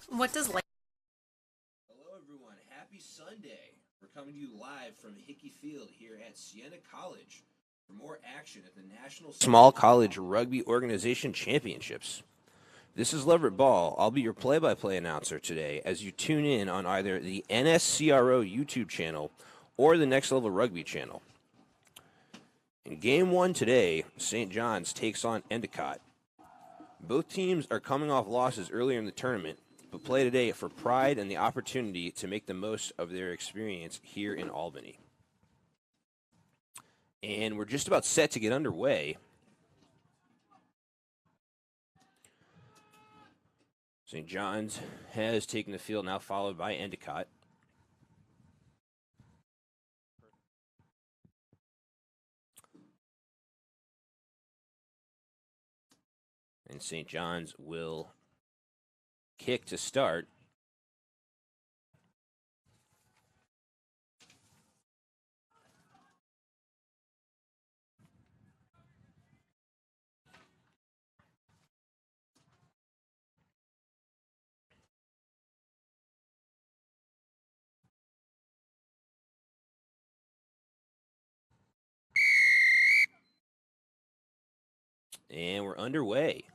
What does light? Hello, everyone. Happy Sunday. We're coming to you live from Hickey Field here at Siena College for more action at the National Small College Rugby Organization Championships. This is Leverett Ball. I'll be your play by play announcer today as you tune in on either the NSCRO YouTube channel or the Next Level Rugby channel. In game one today, St. John's takes on Endicott. Both teams are coming off losses earlier in the tournament, but play today for pride and the opportunity to make the most of their experience here in Albany. And we're just about set to get underway. St. John's has taken the field, now followed by Endicott. And St. John's will kick to start. And we're underway.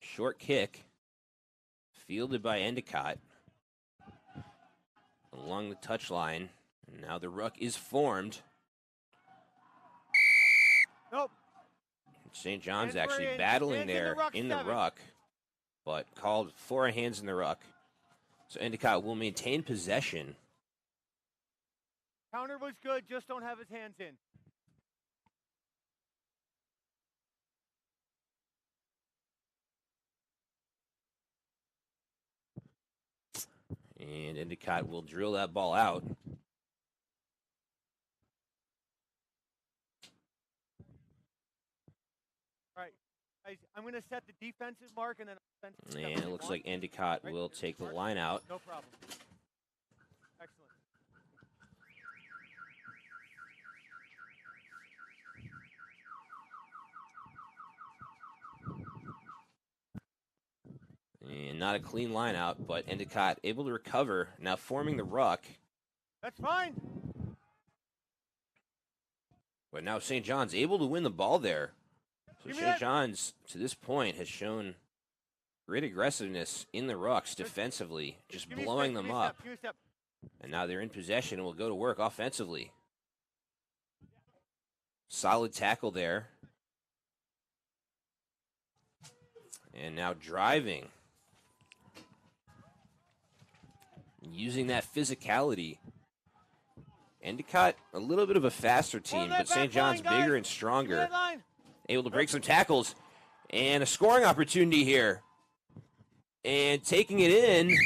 Short kick, fielded by Endicott along the touchline. And now the ruck is formed. Nope. St. John's Hands were actually in. battling Hands there in the seven. ruck, but called for hands in the ruck. So Endicott will maintain possession. Counter was good, just don't have his hands in. And Endicott will drill that ball out. All right, guys, I'm going to set the defensive mark and then offensive. And it looks like Endicott will take the line out. No problem. Excellent. And not a clean line out, but Endicott able to recover, now forming the ruck. That's fine. But now St. John's able to win the ball there. So Give me St. that. John's, to this point, has shown great aggressiveness in the rucks defensively, just Give me a blowing step, them give me a up. step, give me a step. And now they're in possession and will go to work offensively. Solid tackle there. And now driving. Using that physicality. Endicott, a little bit of a faster team, but St. John's bigger and stronger. Able to break some tackles. And a scoring opportunity here. And taking it in.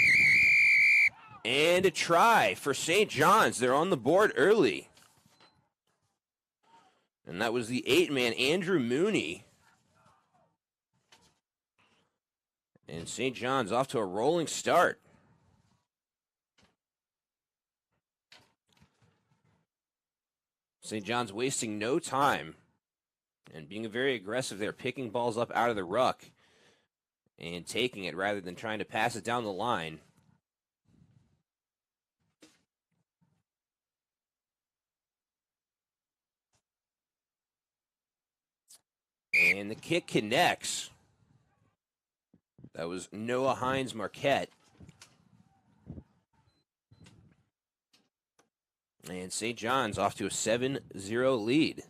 And a try for St. John's. They're on the board early. And that was the 8-man, Andrew Mooney. And St. John's off to a rolling start. St. John's wasting no time and being very aggressive there, picking balls up out of the ruck and taking it rather than trying to pass it down the line. And the kick connects. That was Noah Hines Marquette. And St. John's off to a 7-0 lead.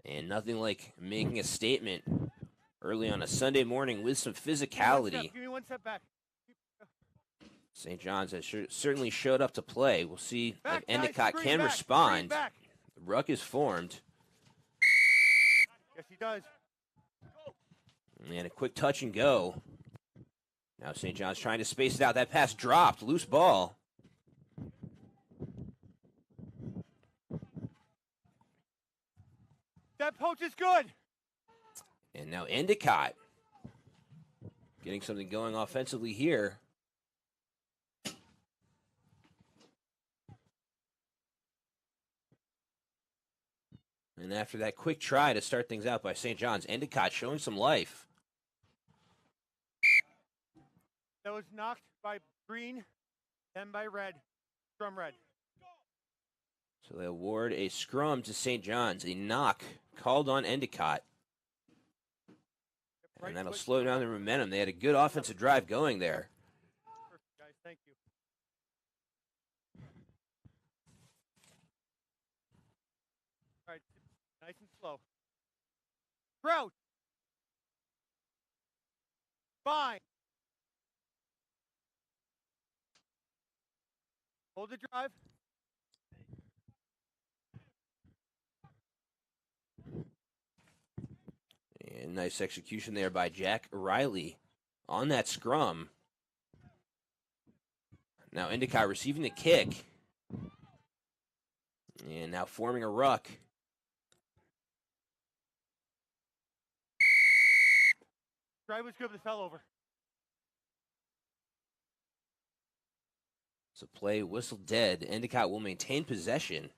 And nothing like making a statement early on a Sunday morning with some physicality. Give me one step back. St. John's has certainly showed up to play. We'll see Back, if Endicott guys, can back, respond. back. The ruck is formed. Yes, he does. And a quick touch and go. Now St. John's trying to space it out. That pass dropped. Loose ball. That poach is good. And now Endicott getting something going offensively here. And after that quick try to start things out by St. John's, Endicott showing some life. That was knocked by green, then by red. Scrum red. So they award a scrum to St. John's, a knock called on Endicott. And that'll slow down their momentum. They had a good offensive drive going there. Perfect, guys. Thank you. All right, nice and slow. Crouch. Fine. Hold the drive. And nice execution there by Jack Riley on that scrum. Now Endicott receiving the kick. And now forming a ruck. Drive was good, but it fell over. So play whistle dead. Endicott will maintain possession.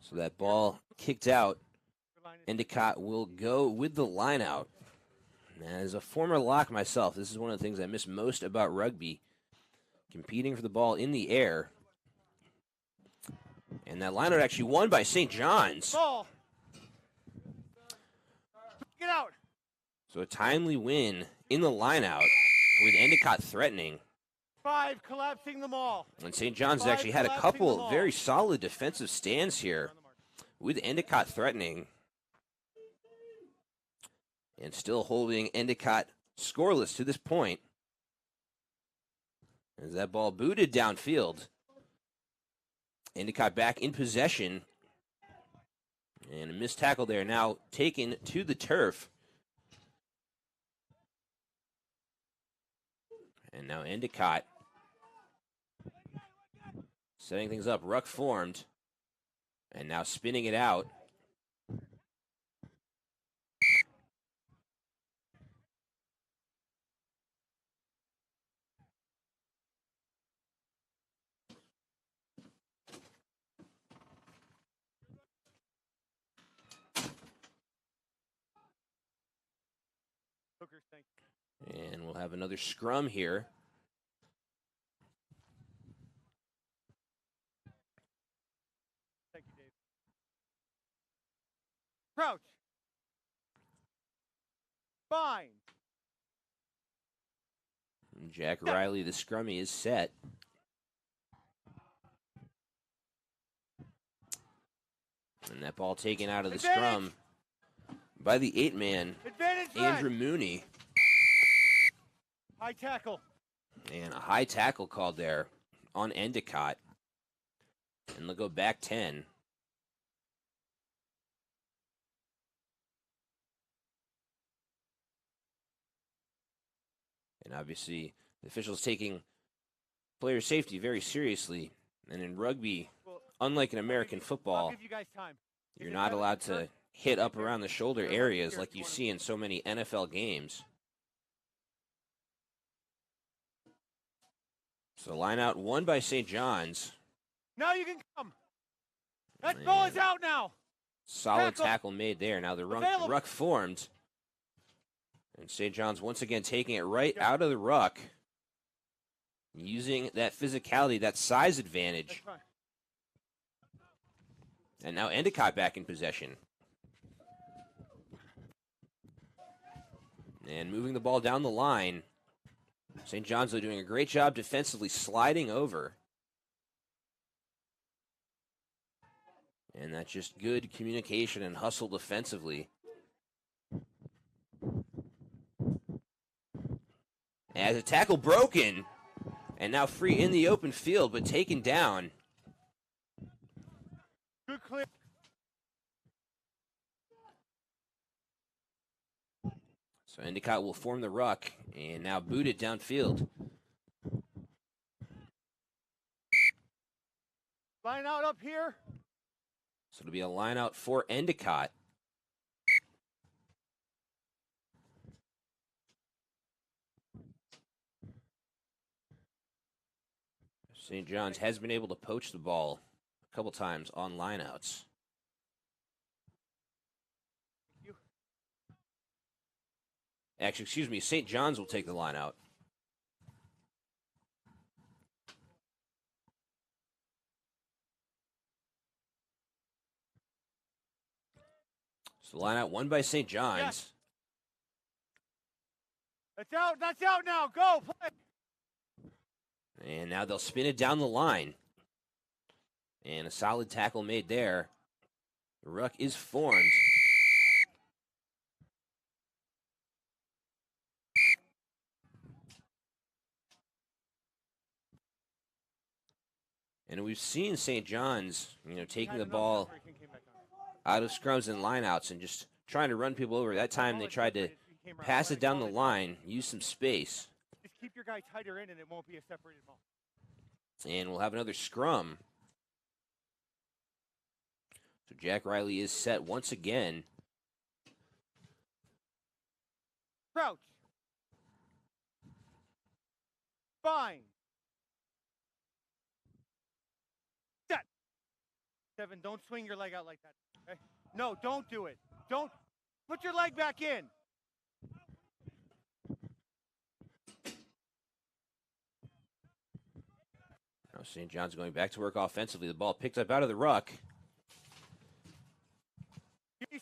So that ball kicked out. Endicott will go with the line out. As a former lock myself, this is one of the things I miss most about rugby. Competing for the ball in the air. And that line out actually won by St. John's. Ball. Get out. So a timely win in the line out with Endicott threatening. 5 collapsing them all. And St. John's has actually had a couple very solid defensive stands here with Endicott threatening. And still holding Endicott scoreless to this point. As that ball booted downfield. Endicott back in possession. And a missed tackle there, now taken to the turf. And now Endicott setting things up. Ruck formed. And now spinning it out. Hookers, thank you. And we'll have another scrum here. Thank you, Dave. Crouch. Fine. And Jack Riley, the scrummy, is set. And that ball taken out of the scrum by the 8-man, Andrew Mooney. High tackle. And a high tackle called there on Endicott. And they'll go back 10. And obviously, the officials taking player safety very seriously. And in rugby, unlike in American football, I'll give you guys time. you're not allowed to hit up around the shoulder areas like you see in so many NFL games. So line out won by St. John's. Now you can come. That ball is out now. Solid tackle made there. Now the ruck formed. And St. John's once again taking it right out of the ruck. Using that physicality, that size advantage. And now Endicott back in possession. And moving the ball down the line. St. John's though doing a great job defensively sliding over. And that's just good communication and hustle defensively. As a tackle broken. And now free in the open field, but taken down. Good clear. So Endicott will form the ruck and now boot it downfield. Line out up here. So it'll be a line out for Endicott. St. John's has been able to poach the ball a couple times on lineouts. Actually, excuse me, St. John's will take the line out. So the line out won by St. John's. Yes. That's out. That's out now. Go play. And now they'll spin it down the line. And a solid tackle made there. The ruck is formed. And we've seen St. John's, taking the ball out of scrums and lineouts and just trying to run people over. That time they tried to pass it down the line, use some space. Just keep your guy tighter in and it won't be a separated ball. And we'll have another scrum. So Jack Riley is set once again. Crouch. Fine. Set. 7, don't swing your leg out like that. Okay? No, don't do it. Don't. Put your leg back in. Now St. John's going back to work offensively. The ball picked up out of the ruck.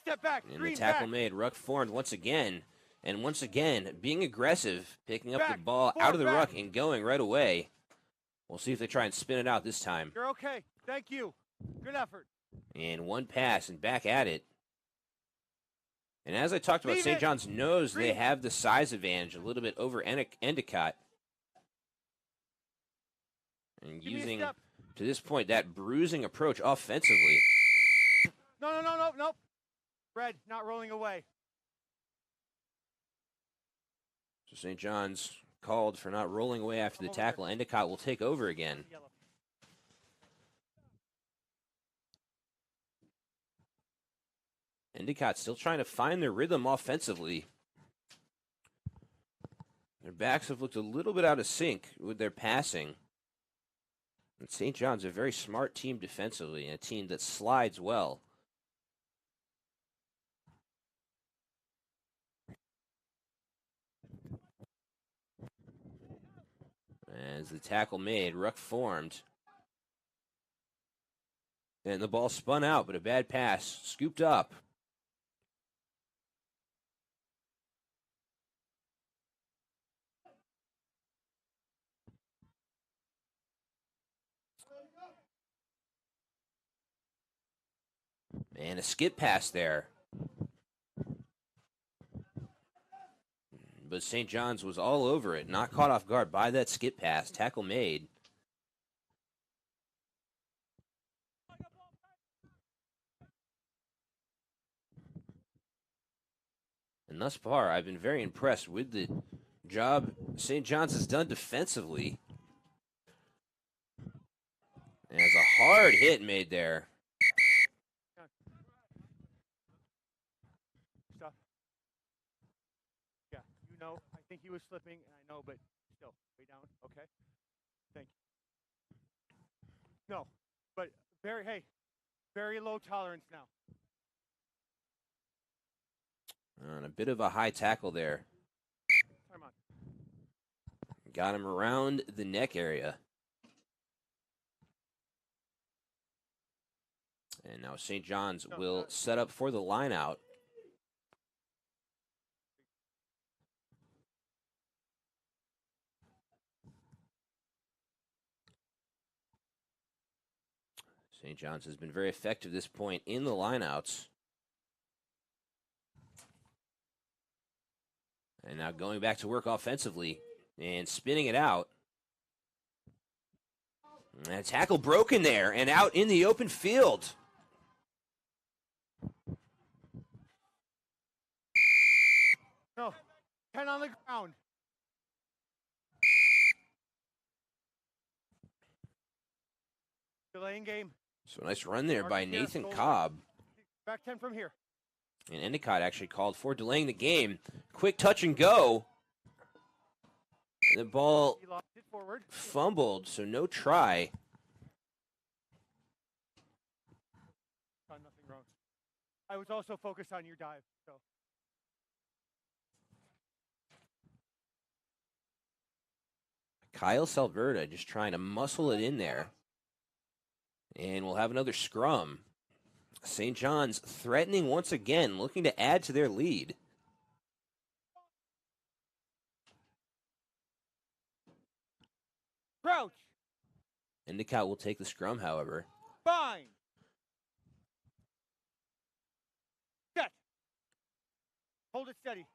Step back. And the tackle made. Ruck formed once again. And once again, being aggressive, picking up the ball out of the ruck and going right away. We'll see if they try and spin it out this time. You're okay. Thank you. Good effort. And one pass and back at it. And as I talked about, St. John's knows they have the size advantage a little bit over Endicott. And using, to this point, that bruising approach offensively. No. Red, not rolling away. So St. John's called for not rolling away after the tackle. Endicott will take over again. Endicott still trying to find their rhythm offensively. Their backs have looked a little bit out of sync with their passing. And St. John's a very smart team defensively and a team that slides well. As the tackle made, ruck formed. And the ball spun out, but a bad pass, scooped up. And a skip pass there. But St. John's was all over it, not caught off guard by that skip pass. Tackle made. And thus far, I've been very impressed with the job St. John's has done defensively. And there's a hard hit made there. Stop. Yeah, I think he was slipping, and I know, but still, way down. Okay. Thank you. No, but very low tolerance now. And a bit of a high tackle there. Time on. Got him around the neck area. And now St. John's will set up for the line out. St. John's has been very effective at this point in the lineouts. And now going back to work offensively and spinning it out. And a tackle broken there and out in the open field. No, 10 on the ground. delaying game. So nice run there by Marcus here, Nathan goal line. Cobb. Back 10 from here. And Endicott actually called for delaying the game. Quick touch and go. The ball He lost it forward. fumbled, so no try. Done nothing wrong. I was also focused on your dive, so. Kyle Salverda just trying to muscle it in there. And we'll have another scrum. St. John's threatening once again, looking to add to their lead. Crouch. Endicott will take the scrum, however. Fine. Set. Hold it steady.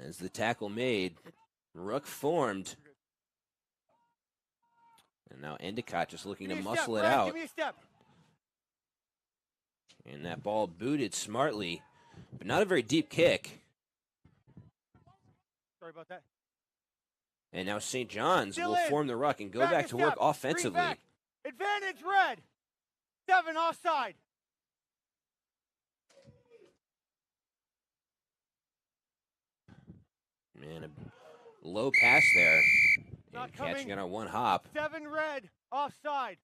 As the tackle made, ruck formed. And now Endicott just looking Give to me a step, muscle it Brad, out. Give me a step. And that ball booted smartly, but not a very deep kick. Sorry about that. And now St. John's Still will in. form the ruck and go Back back a to work step. Green offensively. back. Advantage red. 7 offside. Man, a low pass there. Not And catching coming. it on one hop. 7 red. Offside.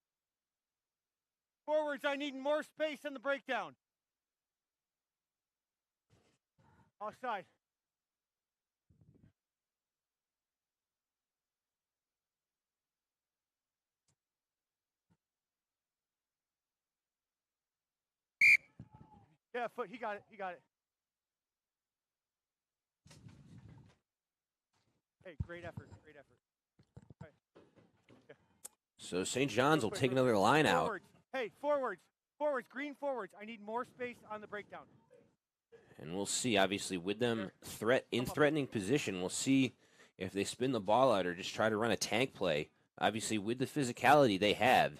Forwards, I need more space in the breakdown. Offside. Yeah, foot. He got it. He got it. Hey, great effort. Great effort. All right. So St. John's will Real quick, take real another quick. line out. Forwards. Hey, forwards. Forwards. Green forwards. I need more space on the breakdown. And we'll see, obviously, with them threatening position, we'll see if they spin the ball out or just try to run a tank play. Obviously, with the physicality they have,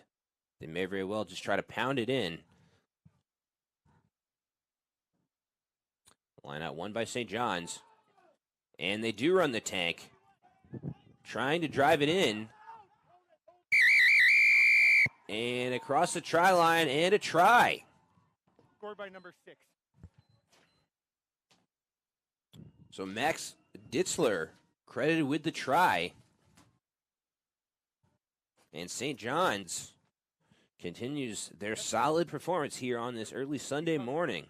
they may very well just try to pound it in. Line out one by St. John's. And they do run the tank. Trying to drive it in. And across the try line and a try. Scored by number 6. So Max Ditzler credited with the try. And St. John's continues their solid performance here on this early Sunday morning.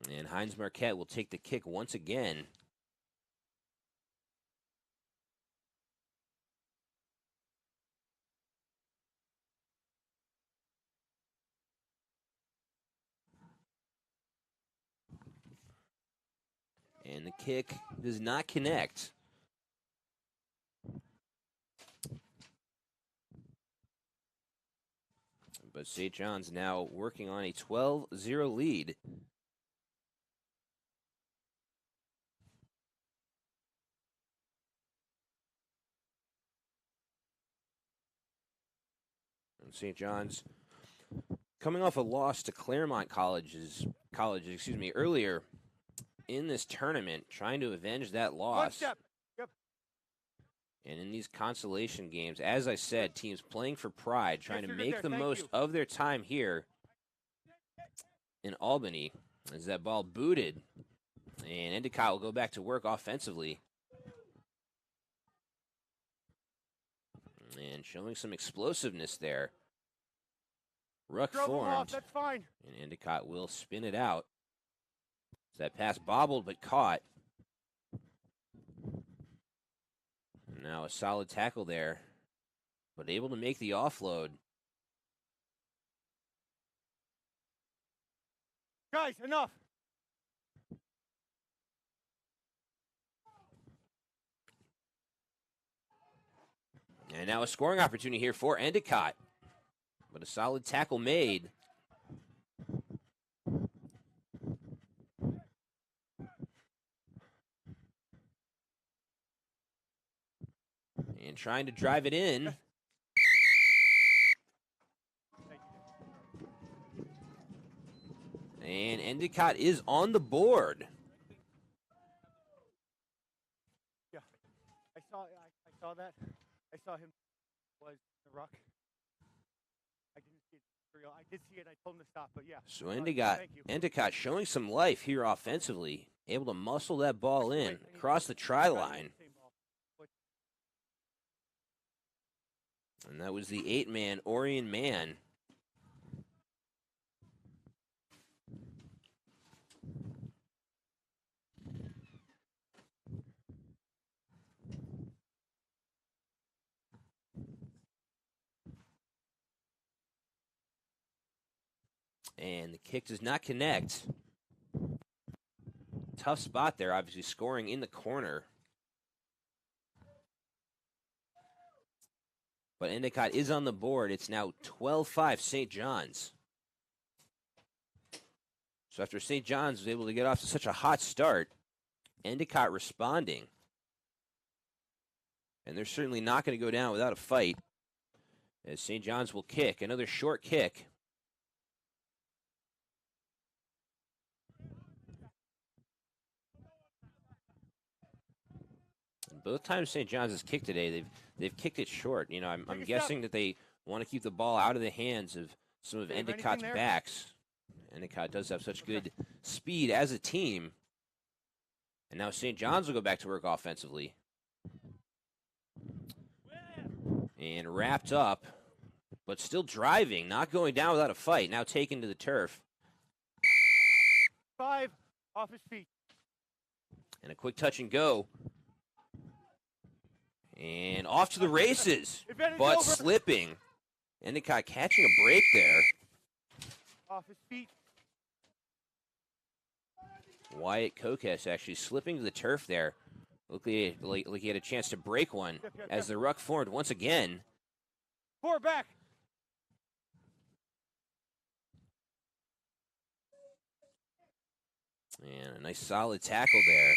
And Heinz Marquette will take the kick once again. And the kick does not connect. But St. John's now working on a 12-0 lead. And St. John's coming off a loss to Claremont College, earlier in this tournament, trying to avenge that One loss. step. Yep. And in these consolation games, as I said, teams playing for pride, trying to you're good make there. the Thank most you. of their time here in Albany. As that ball booted, and Endicott will go back to work offensively. And showing some explosiveness there. Ruck Drove him off. formed, That's fine. and Endicott will spin it out. That pass bobbled but caught. Now a solid tackle there, but able to make the offload. Guys, enough. And now a scoring opportunity here for Endicott. But a solid tackle made. And trying to drive it in. And Endicott is on the board. Yeah, I saw that. I saw him was the ruck. I didn't see it for real. I did see it. I told him to stop, but yeah. So Endicott showing some life here offensively, able to muscle that ball in across the try line. And that was the 8-man Orion Man. And the kick does not connect. Tough spot there, obviously scoring in the corner. But Endicott is on the board. It's now 12-5 St. John's. So after St. John's was able to get off to such a hot start, Endicott responding. And they're certainly not going to go down without a fight, as St. John's will kick. Another short kick. And both times St. John's has kicked today, they've kicked it short. You know, I'm guessing that they want to keep the ball out of the hands of some of Endicott's backs. Endicott does have such good speed as a team. And now St. John's will go back to work offensively. And wrapped up, but still driving, not going down without a fight. Now taken to the turf. 5 off his feet. And a quick touch and go. And off to the races, but slipping. Endicott catching a break there. Off his feet. Wyatt Kokes actually slipping to the turf there. Looked like he had a chance to break one as the ruck formed once again. 4 back. And a nice solid tackle there.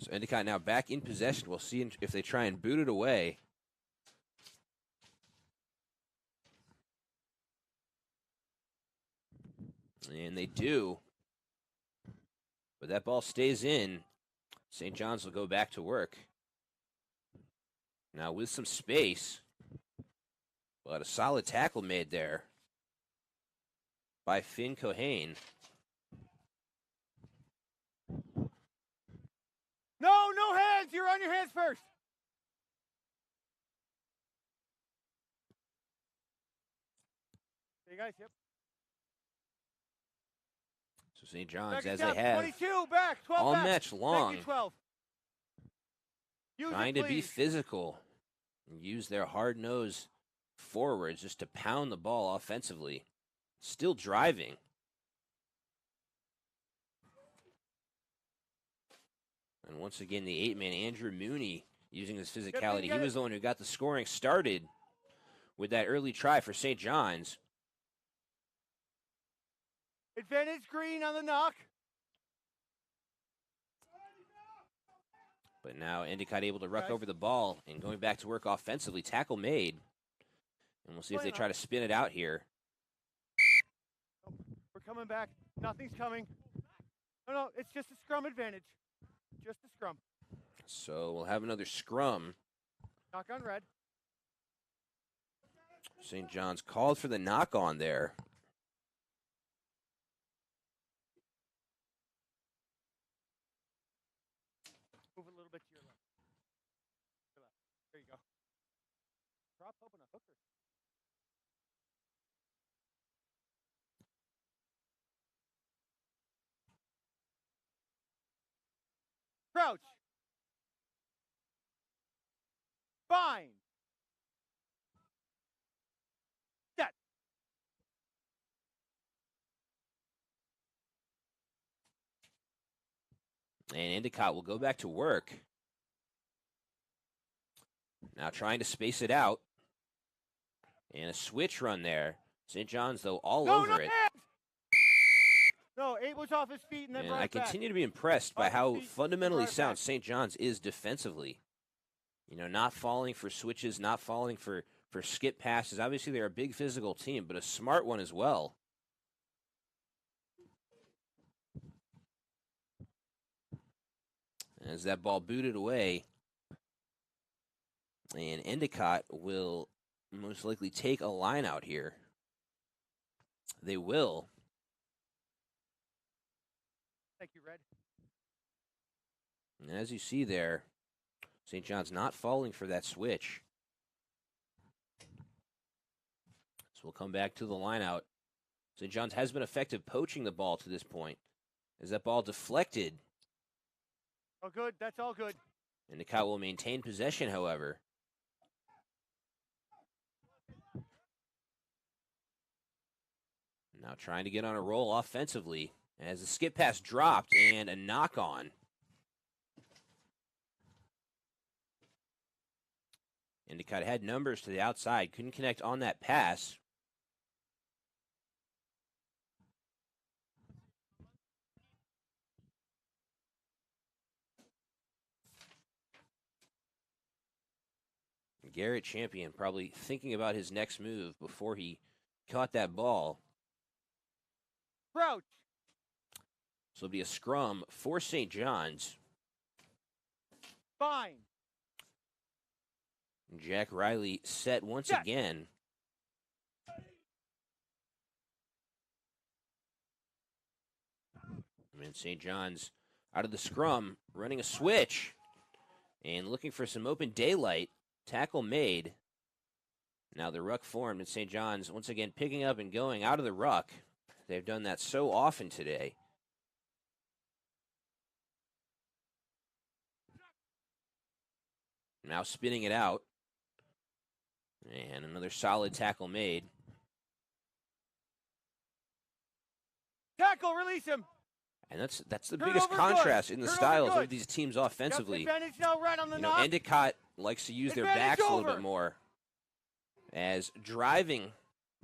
So Endicott now back in possession. We'll see if they try and boot it away. And they do. But that ball stays in. St. John's will go back to work. Now with some space. But a solid tackle made there by Finn Cohane. No hands. You're on your hands first. Hey guys, yep. So St. John's, Back as down, they have 22 back, 12 all back. match long, 12. trying to be physical and use their hard nose forwards just to pound the ball offensively. Still driving. And once again, the 8-man Andrew Mooney using his physicality. He was the one who got the scoring started with that early try for St. John's. Advantage green on the knock. But now Endicott able to ruck over the ball and going back to work offensively. Tackle made. And we'll see if they try to spin it out here. We're coming back. Nothing's coming. No, it's just a scrum advantage. Just a scrum. So we'll have another scrum. Knock on red. St. John's called for the knock on there. Move a little bit to your left. There you go. Prop open a hooker. Crouch. Bind. Set. And Endicott will go back to work. Now trying to space it out. And a switch run there. St. John's, though, all over it. No, 8 was off his feet and then I continue to be impressed by how fundamentally sound St. John's is defensively. You know, not falling for switches, not falling for skip passes. Obviously, they're a big physical team, but a smart one as well. As that ball booted away, and Endicott will most likely take a line out here. They will. Thank you, Red. And as you see there, St. John's not falling for that switch. So we'll come back to the line out. St. John's has been effective poaching the ball to this point. As that ball deflected. Oh, good. That's all good. Endicott will maintain possession, however. Now trying to get on a roll offensively as the skip pass dropped and a knock on. Endicott had numbers to the outside, couldn't connect on that pass. Garrett Champion probably thinking about his next move before he caught that ball. Crouch. So it'll be a scrum for St. John's. Fine. Jack Riley set once again. And St. John's out of the scrum, running a switch and looking for some open daylight. Tackle made. Now the ruck formed, and St. John's once again picking up and going out of the ruck. They've done that so often today. Now spinning it out. And another solid tackle made. Tackle, release him. And that's the Turn biggest over contrast good. in the Turn over styles good. of these teams offensively. Yep, advantage now, right on the You know, knock. Endicott likes to use their Advantage backs a little over. bit more. As driving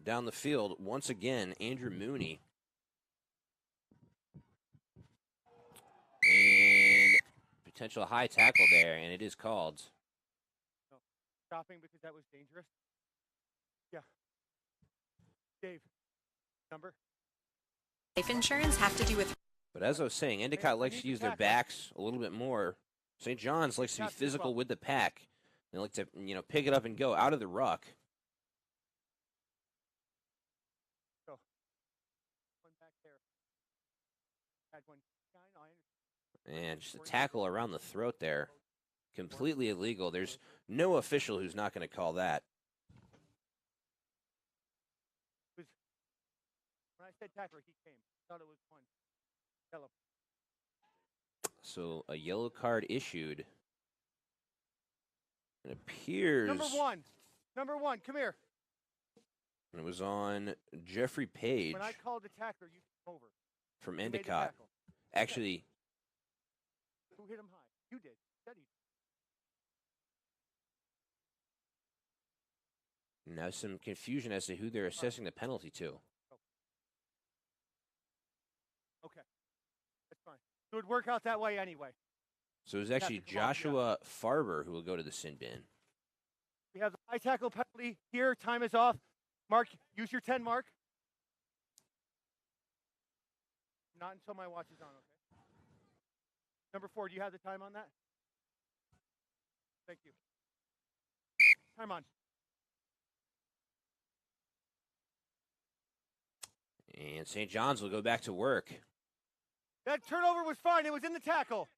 down the field, once again, Andrew Mooney. And potential high tackle there, and it is called. No, stopping because that was dangerous. Yeah. Dave, number. Life insurance have to do with. But as I was saying, Endicott likes to use their backs a little bit more. St. John's likes to be physical with the pack. They like to, you know, pick it up and go out of the ruck. Go. One back there. Had one. I understand. And just a tackle around the throat there. Completely illegal. There's no official who's not going to call that. When I said tackler, he came. Thought it was one. Yellow. So a yellow card issued. It appears. Number one, come here. It was on Jeffrey Page When I called the tackler, you came over. from You made the Endicott. tackle. Actually, Who hit him high? You did. Said he now some confusion as to who they're assessing the penalty to. Okay. That's fine. It would work out that way anyway. So it was actually Come on, yeah. Joshua Farber who will go to the sin bin. We have the high tackle penalty here. Time is off. Mark, use your 10 mark. Not until my watch is on, okay? Number 4, do you have the time on that? Thank you. Time on. And St. John's will go back to work. That turnover was fine. It was in the tackle.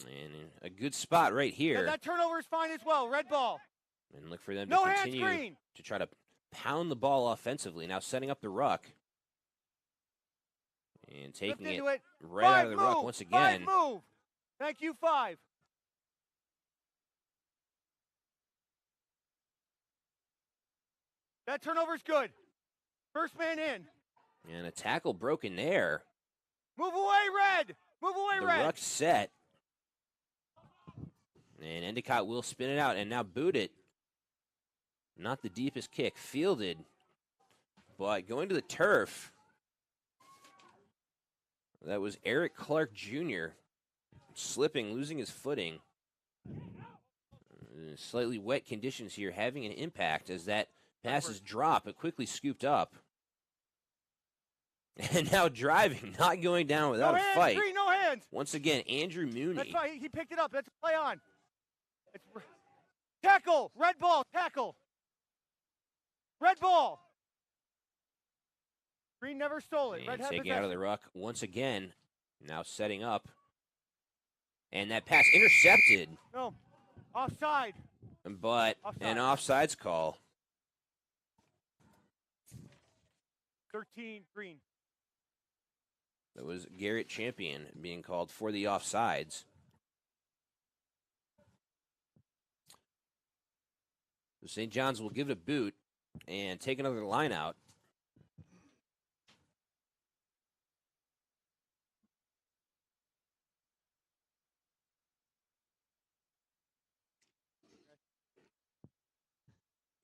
And a good spot right here. That turnover is fine as well. Red ball. And look for them No to hand continue screen. to try to pound the ball offensively. Now setting up the ruck. And taking Lift it into it. right 5 out of the ruck move. once 5 again. move. Thank you, 5. That turnover's good. First man in. And a tackle broken there. Move away, Red. Move away, The Red. ruck set. And Endicott will spin it out and now boot it. Not the deepest kick. Fielded. But going to the turf. That was Eric Clark Jr. slipping, losing his footing. Slightly wet conditions here having an impact as that pass is Edwards. dropped but quickly scooped up. And now driving, not going down without No a hands, fight. Green, no hands. Once again, Andrew Mooney. That's fine. He picked it up. Let's play on. Tackle. Red ball. Tackle. Red ball. Green never stole it. Red And had taking out of possession. the ruck once again. Now setting up. And that pass intercepted. No. Offside. But an Offside. offsides call. 13, Green. That was Garrett Champion being called for the offsides. So St. John's will give it a boot and take another line out.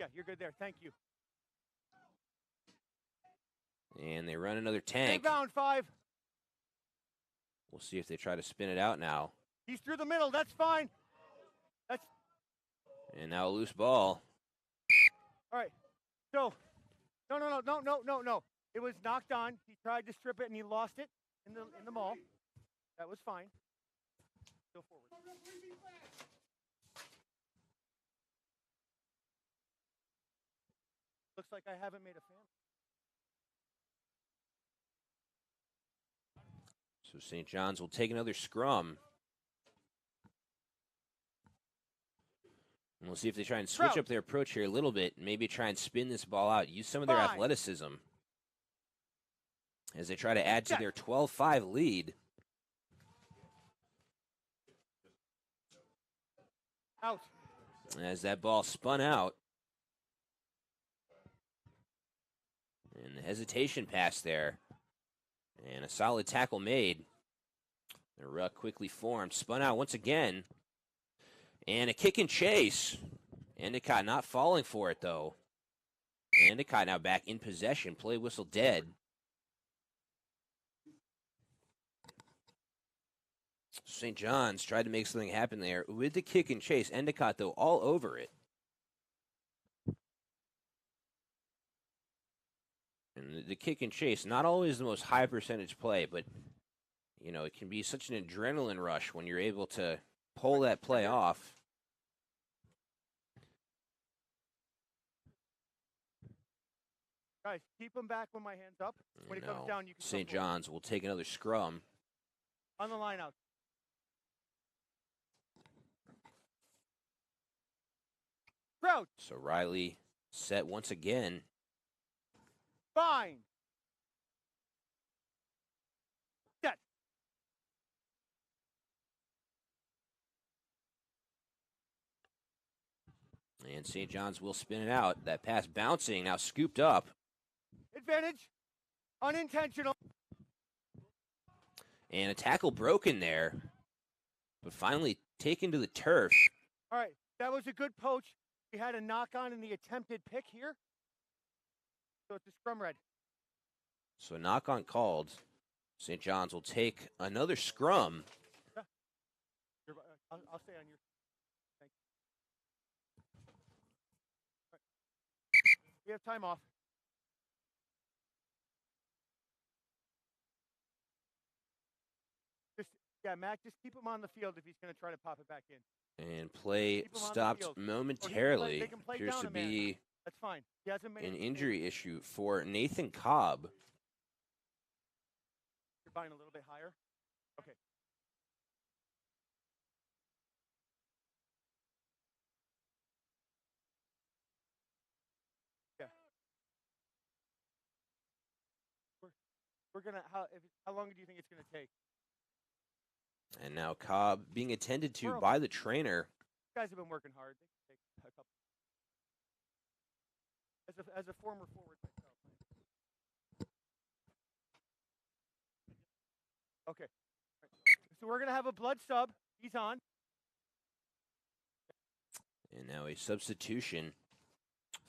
Yeah, you're good there. Thank you. And they run another tank. Inbound 5. We'll see if they try to spin it out now. He's through the middle. That's fine. That's And now a loose ball. all right. So, no. It was knocked on. He tried to strip it and he lost it in the mall. That was fine. Go forward. Looks like I haven't made a family. So St. John's will take another scrum. And we'll see if they try and switch Crouch. up their approach here a little bit. Maybe try and spin this ball out. Use some of their Fine. athleticism as they try to add to Check. their 12-5 lead. Out. As that ball spun out. And the hesitation pass there. And a solid tackle made. The ruck quickly formed. Spun out once again. And a kick and chase. Endicott not falling for it, though. Endicott now back in possession. Play whistle dead. St. John's tried to make something happen there with the kick and chase. Endicott, though, all over it. And the kick and chase, not always the most high percentage play, but, you know, it can be such an adrenaline rush when you're able to pull that play off. Guys, keep him back when my hand's up. When he comes down, you can St. come forward. John's will take another scrum. On the line out. Crouch. So Riley set once again. Fine. Set. And St. John's will spin it out. That pass bouncing, now scooped up. Advantage. Unintentional. And a tackle broken there. But finally taken to the turf. All right. That was a good poach. We had a knock on in the attempted pick here. So it's a scrum red. So knock on called. St. John's will take another scrum. I'll stay on your. Thank you. All right. We have time off. Mac, just keep him on the field if he's going to try to pop it back in. And play Keep him on the stopped field. momentarily. They can play Appears down to a man. be That's fine. He hasn't made an it. injury issue for Nathan Cobb. You're buying a little bit higher. Okay. Yeah. We're gonna. How long do you think it's gonna take? And now Cobb being attended to We're by the trainer. You guys have been working hard. They can take a couple. As a former forward myself. Okay. All right. So we're gonna have a blood sub. He's on. And now a substitution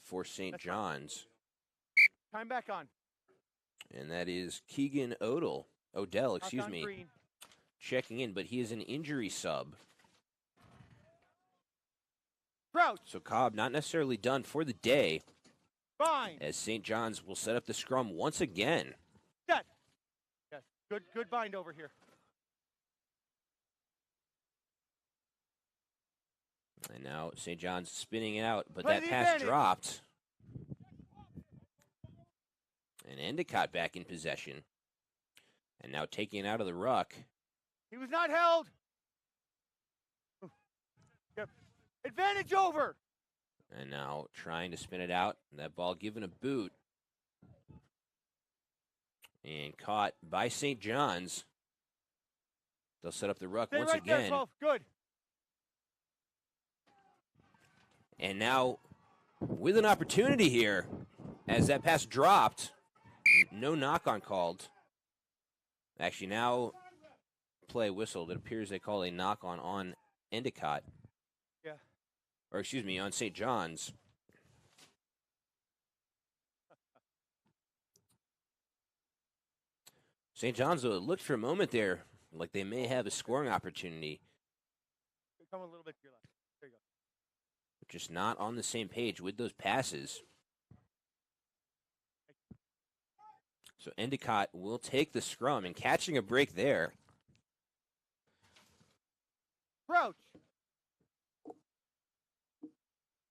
for St. That's fine. John's. Time back on. And that is Keegan Odell, Knock excuse on me, Green. checking in, but he is an injury sub. Crouch. So Cobb not necessarily done for the day, Bind. as St. John's will set up the scrum once again. Set. Yes. Good bind over here. And now St. John's spinning it out, but Play that the pass advantage. dropped. And Endicott back in possession. And now taking it out of the ruck. He was not held. Yep. Advantage over. And now trying to spin it out. That ball given a boot. And caught by St. John's. They'll set up the ruck Stay once right there, again. 12. Good. And now with an opportunity here, as that pass dropped, no knock-on called. Actually, now play whistled. It appears they call a knock-on on Endicott. Yeah. Or excuse me, on St. John's. St. John's, though, it looked for a moment there like they may have a scoring opportunity. Come a little bit to your left. There you go. Just not on the same page with those passes. So Endicott will take the scrum and catching a break there. Crouch.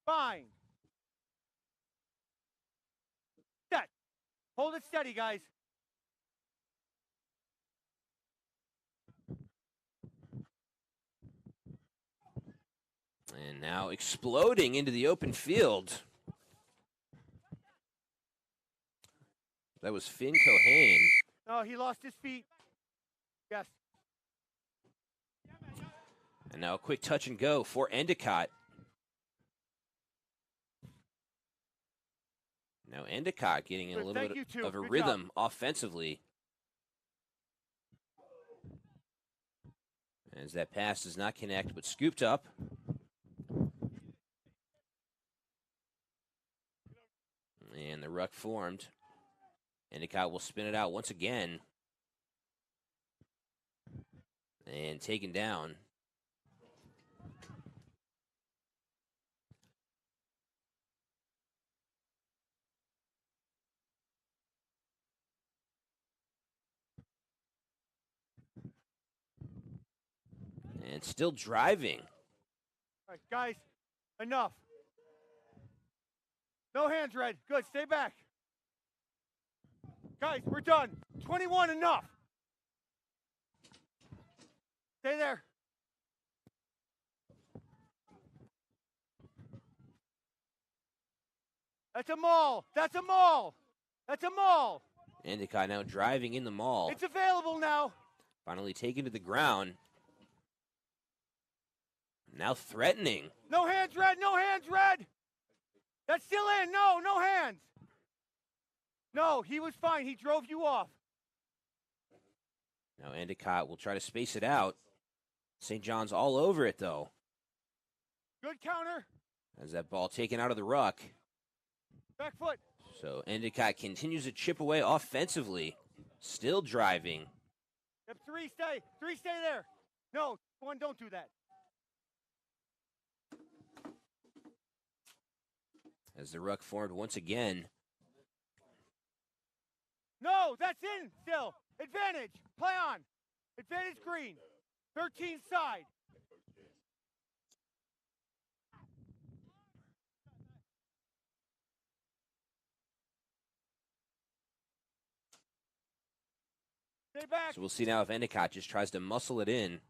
Bind. Set. Hold it steady, guys. And now exploding into the open field. That was Finn Cohane. No, he lost his feet. Yes. And now a quick touch and go for Endicott. Now Endicott getting in a Good, little thank bit you, too. of a Good rhythm offensively. As that pass does not connect, but scooped up. And the ruck formed. Endicott will spin it out once again. And taken down. And still driving. All right, guys, enough. No hands, Red. Good, stay back. Guys, we're done. 21, enough. Stay there. That's a maul. That's a maul. That's a maul. Endicott now driving in the mall. It's available now. Finally taken to the ground. Now threatening. No hands, Red. No hands, Red. That's still in. No, no hands. No, he was fine. He drove you off. Now Endicott will try to space it out. St. John's all over it, though. Good counter. As that ball taken out of the ruck. Back foot. So Endicott continues to chip away offensively. Still driving. Yep, three, stay. Three, stay there. No, one, don't do that. As the ruck formed once again. No, that's in still. Advantage. Play on. Advantage green. 13 side. Stay back. So we'll see now if Endicott just tries to muscle it in.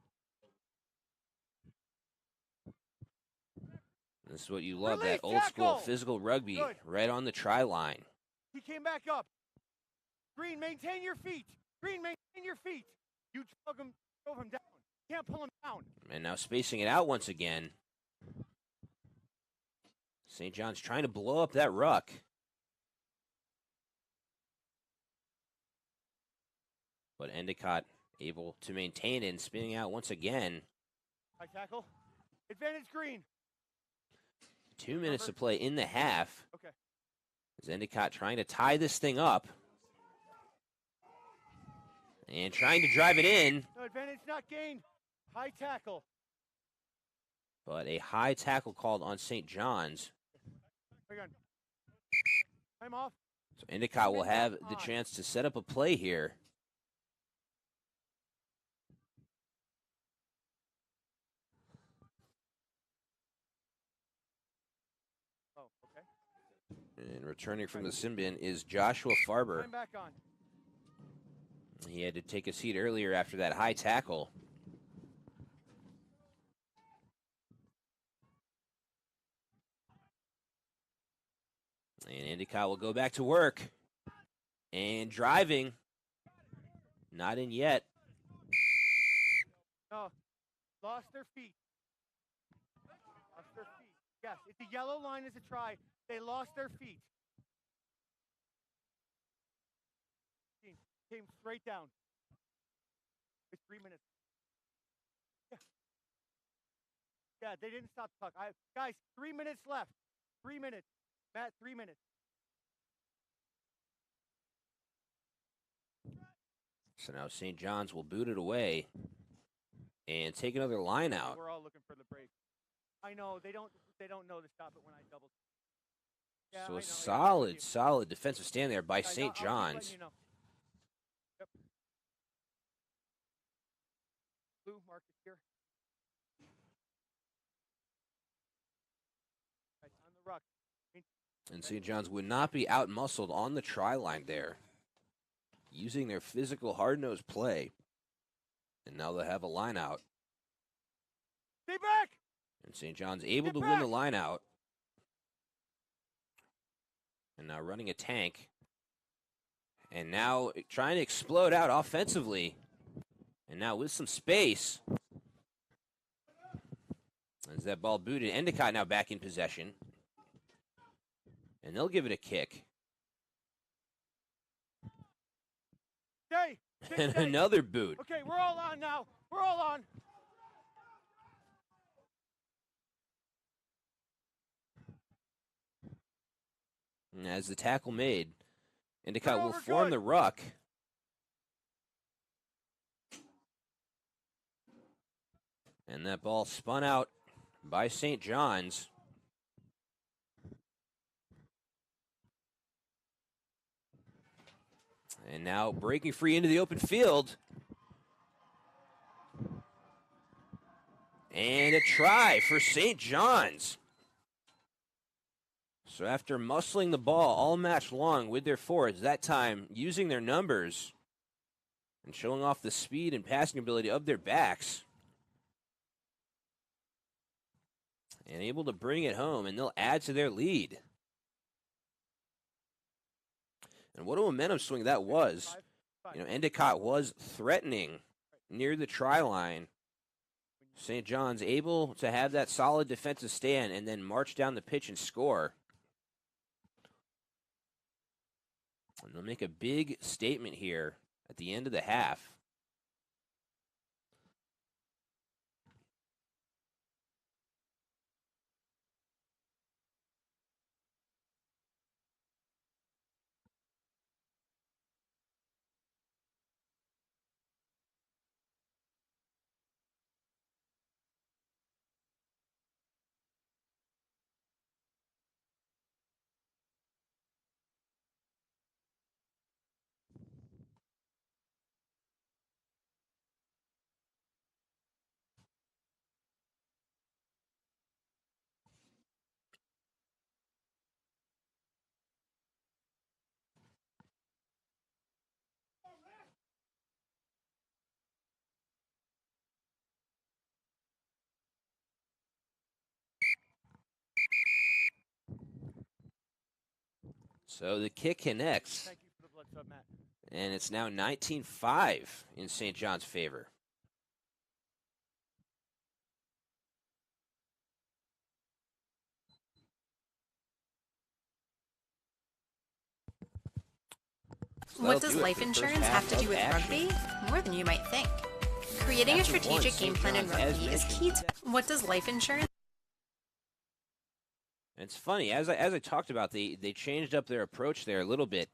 This is what you love, Release, that old school tackle. physical rugby Good. right on the try line. He came back up. Green, maintain your feet. Green, maintain your feet. You drove him down. Can't pull him down. And now spacing it out once again. St. John's trying to blow up that ruck. But Endicott able to maintain it and spinning out once again. High tackle. Advantage green. 2 minutes to play in the half. Okay. As Endicott trying to tie this thing up. And trying to drive it in. No, advantage not gained. High tackle. But a high tackle called on St. John's. Again. Time off. So Endicott will have the On. chance to set up a play here. Oh, okay. And returning from the sin bin is Joshua Farber. Time back on. He had to take a seat earlier after that high tackle. And Endicott will go back to work. And driving. Not in yet. No. Lost their feet. Lost their feet. Yes, if the yellow line is a try, they lost their feet. Came straight down. It's 3 minutes. Yeah. Yeah, they didn't stop the puck. Guys, 3 minutes left. 3 minutes. Matt, 3 minutes. So now St. John's will boot it away and take another line out. We're all looking for the break. I know they don't know to stop it when I double. Yeah, So I a know, yeah, solid defensive stand there by Guys, St. I'll keep John's. letting you know. Yep. Blue market here. Right, on the ruck. And St. John's would not be out-muscled on the try line there, using their physical, hard-nosed play. And now they'll have a line out. Stay back! And St. John's able Get to win the back! line out. And now running a tank. And now trying to explode out offensively. And now with some space. As that ball booted, Endicott now back in possession. And they'll give it a kick. Stay! And Stay. another boot. Okay, we're all on now. We're all on. And as the tackle made, Endicott No, will we're form good. the ruck. And that ball spun out by St. John's. And now breaking free into the open field. And a try for St. John's. So after muscling the ball all match long with their forwards, that time using their numbers and showing off the speed and passing ability of their backs, and able to bring it home, and they'll add to their lead. And what a momentum swing that was. You know, Endicott was threatening near the try line. St. John's able to have that solid defensive stand and then march down the pitch and score. And they'll make a big statement here at the end of the half. So the kick connects, Thank you for the blood sub, Matt. and it's now 19-5 in St. John's favor. So What that'll does do it life for the first insurance half have to of do with action. rugby? More than you might think. Creating a After one, strategic game St. plan in John's, as rugby is mentioned, key to what does life insurance And it's funny, as I talked about, they changed up their approach there a little bit.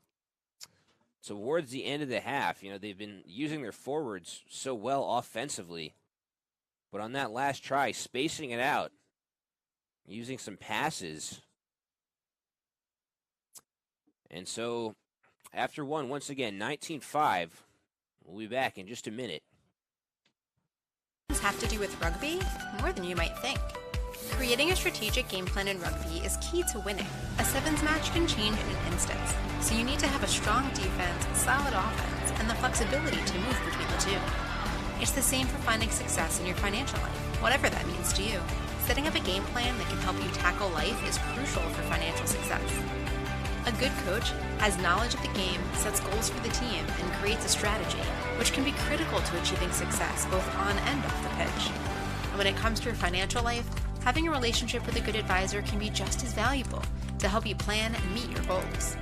Towards the end of the half, you know, they've been using their forwards so well offensively. But on that last try, spacing it out using some passes. And so after one, once again, 19-5. We'll be back in just a minute. Have to do with rugby more than you might think. Creating a strategic game plan in rugby is key to winning. A sevens match can change in an instant, so you need to have a strong defense, solid offense, and the flexibility to move between the two. It's the same for finding success in your financial life, whatever that means to you. Setting up a game plan that can help you tackle life is crucial for financial success. A good coach has knowledge of the game, sets goals for the team, and creates a strategy, which can be critical to achieving success both on and off the pitch. And when it comes to your financial life, having a relationship with a good advisor can be just as valuable to help you plan and meet your goals.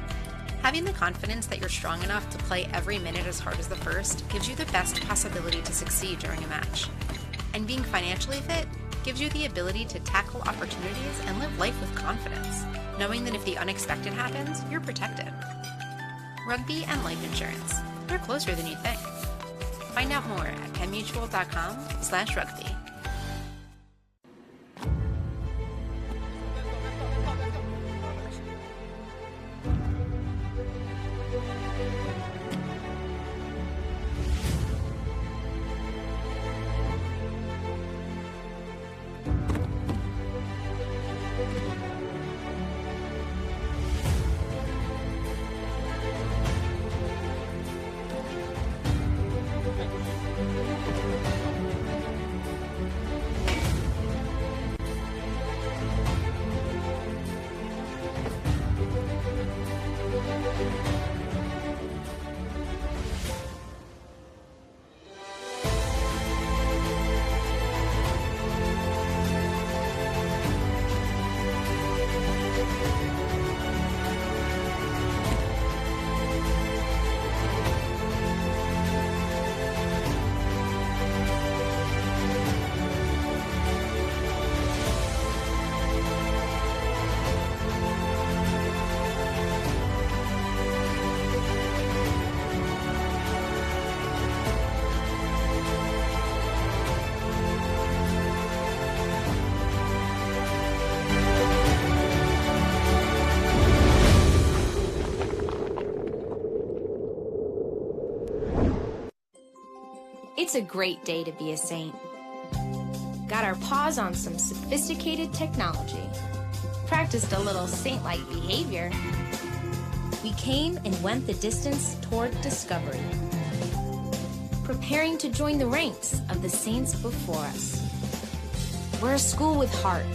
Having the confidence that you're strong enough to play every minute as hard as the first gives you the best possibility to succeed during a match. And being financially fit gives you the ability to tackle opportunities and live life with confidence, knowing that if the unexpected happens, you're protected. Rugby and life insurance. They're closer than you think. Find out more at pennmutual.com/rugby. It's a great day to be a saint. Got our paws on some sophisticated technology. Practiced a little saint-like behavior. We came and went the distance toward discovery. Preparing to join the ranks of the saints before us. We're a school with heart,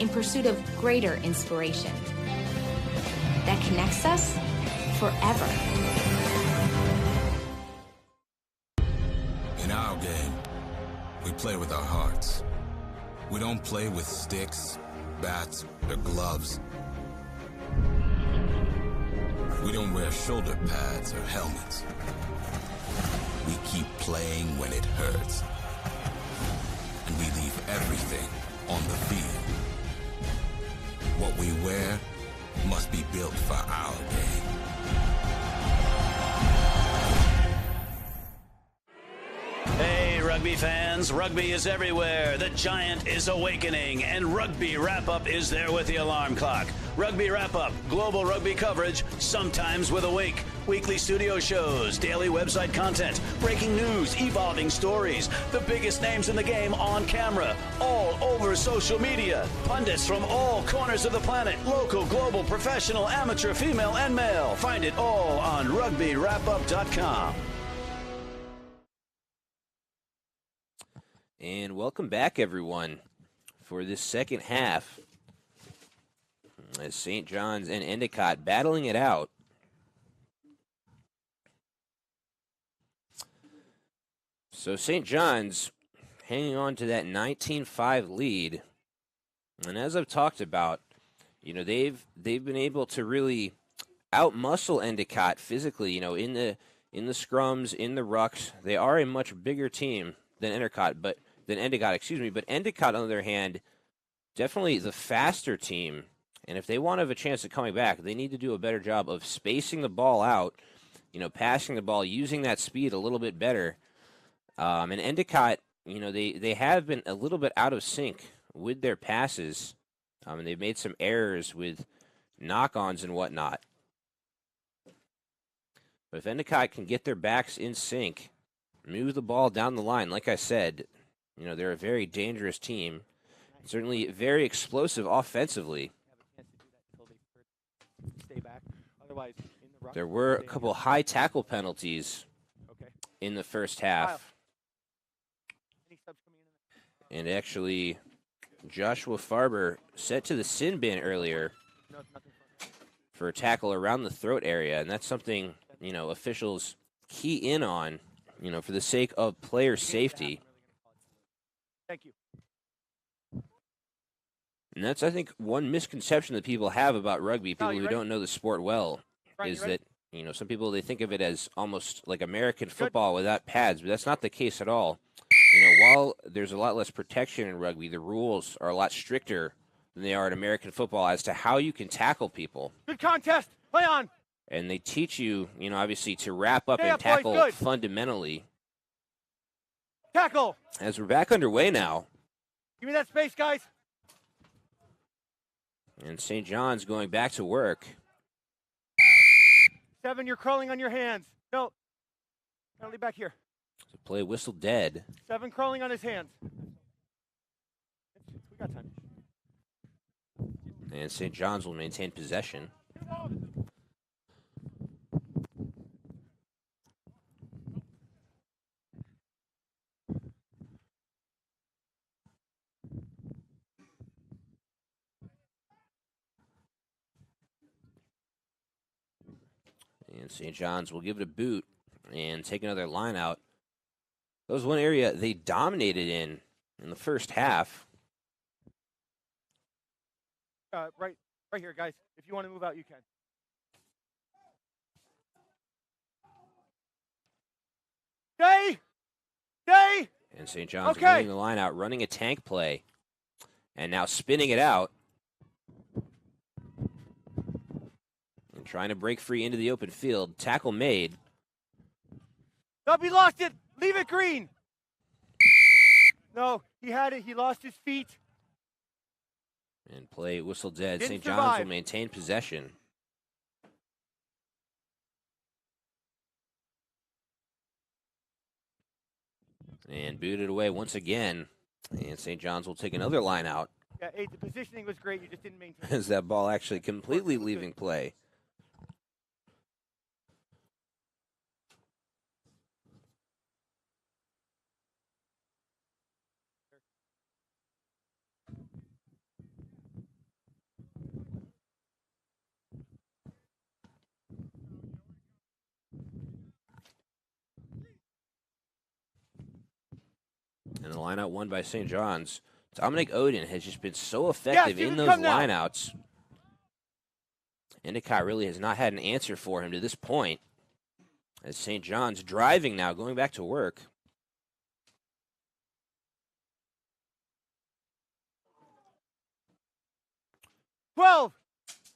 in pursuit of greater inspiration that connects us forever. In our game, we play with our hearts. We don't play with sticks, bats, or gloves. We don't wear shoulder pads or helmets. We keep playing when it hurts. And we leave everything on the field. What we wear must be built for our game. Hey, rugby fans, rugby is everywhere. The giant is awakening, and Rugby Wrap-Up is there with the alarm clock. Rugby Wrap-Up, global rugby coverage, sometimes with a wink. Weekly studio shows, daily website content, breaking news, evolving stories, the biggest names in the game on camera, all over social media. Pundits from all corners of the planet, local, global, professional, amateur, female, and male. Find it all on rugbywrapup.com. And welcome back, everyone, for this second half as St. John's and Endicott battling it out. So St. John's hanging on to that 19-5 lead. And as I've talked about, you know, they've been able to really outmuscle Endicott physically, you know, in the scrums, in the rucks. They are a much bigger team than Endicott, but Endicott, on the other hand, definitely the faster team. And if they want to have a chance at coming back, they need to do a better job of spacing the ball out, you know, passing the ball, using that speed a little bit better. And Endicott, you know, they have been a little bit out of sync with their passes. And they've made some errors with knock-ons and whatnot. But if Endicott can get their backs in sync, move the ball down the line, like I said, you know, they're a very dangerous team. Certainly very explosive offensively. Stay back. Otherwise, in the ruck, There were a couple high tackle penalties in the first half. Any subs coming in? And actually, Joshua Farber set to the sin bin earlier No, nothing for him. for a tackle around the throat area. And that's something, you know, officials key in on, you know, for the sake of player safety. Thank you. And that's, I think, one misconception that people have about rugby, people you who ready? don't know the sport well, Brian, is you ready? that, you know, some people, they think of it as almost like American football without pads, but that's not the case at all. You know, while there's a lot less protection in rugby, the rules are a lot stricter than they are in American football as to how you can tackle people. Good contest. Play on. And they teach you, you know, obviously to wrap up Stay and up, boys. tackle Good. fundamentally. Tackle. As we're back underway now, Give me that space, guys. and St. John's going back to work. 7, you're crawling on your hands. No. Penalty back here. The play whistle dead. 7 crawling on his hands. We got time. And St. John's will maintain possession. And St. John's will give it a boot and take another line out. That was one area they dominated in the first half. Right here, guys. If you want to move out, you can. Stay. And St. John's Okay. moving the line out, running a tank play. And now spinning it out. And trying to break free into the open field. Tackle made. Up, he lost it. Leave it green. No, he had it. He lost his feet. And play whistle dead. Didn't St. John's will survive. maintain possession. And booted away once again. And St. John's will take another line out Yeah, the positioning was great. You just didn't maintain it. as that ball actually completely leaving play. And the lineout won by St. John's. Dominic Odin has just been so effective you in can those come now. lineouts. Endicott really has not had an answer for him to this point. As St. John's driving now, going back to work.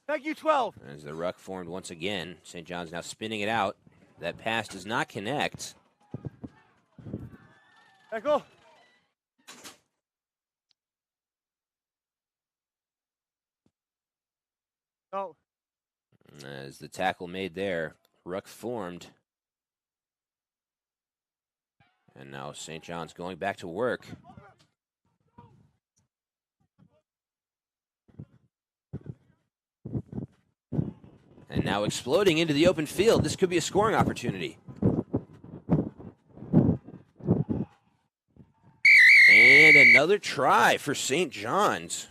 Thank you, 12. As the ruck formed once again, St. John's now spinning it out. That pass does not connect. Tackle. No. As the tackle made there, ruck formed. And now St. John's going back to work. And now exploding into the open field. This could be a scoring opportunity. And another try for St. John's.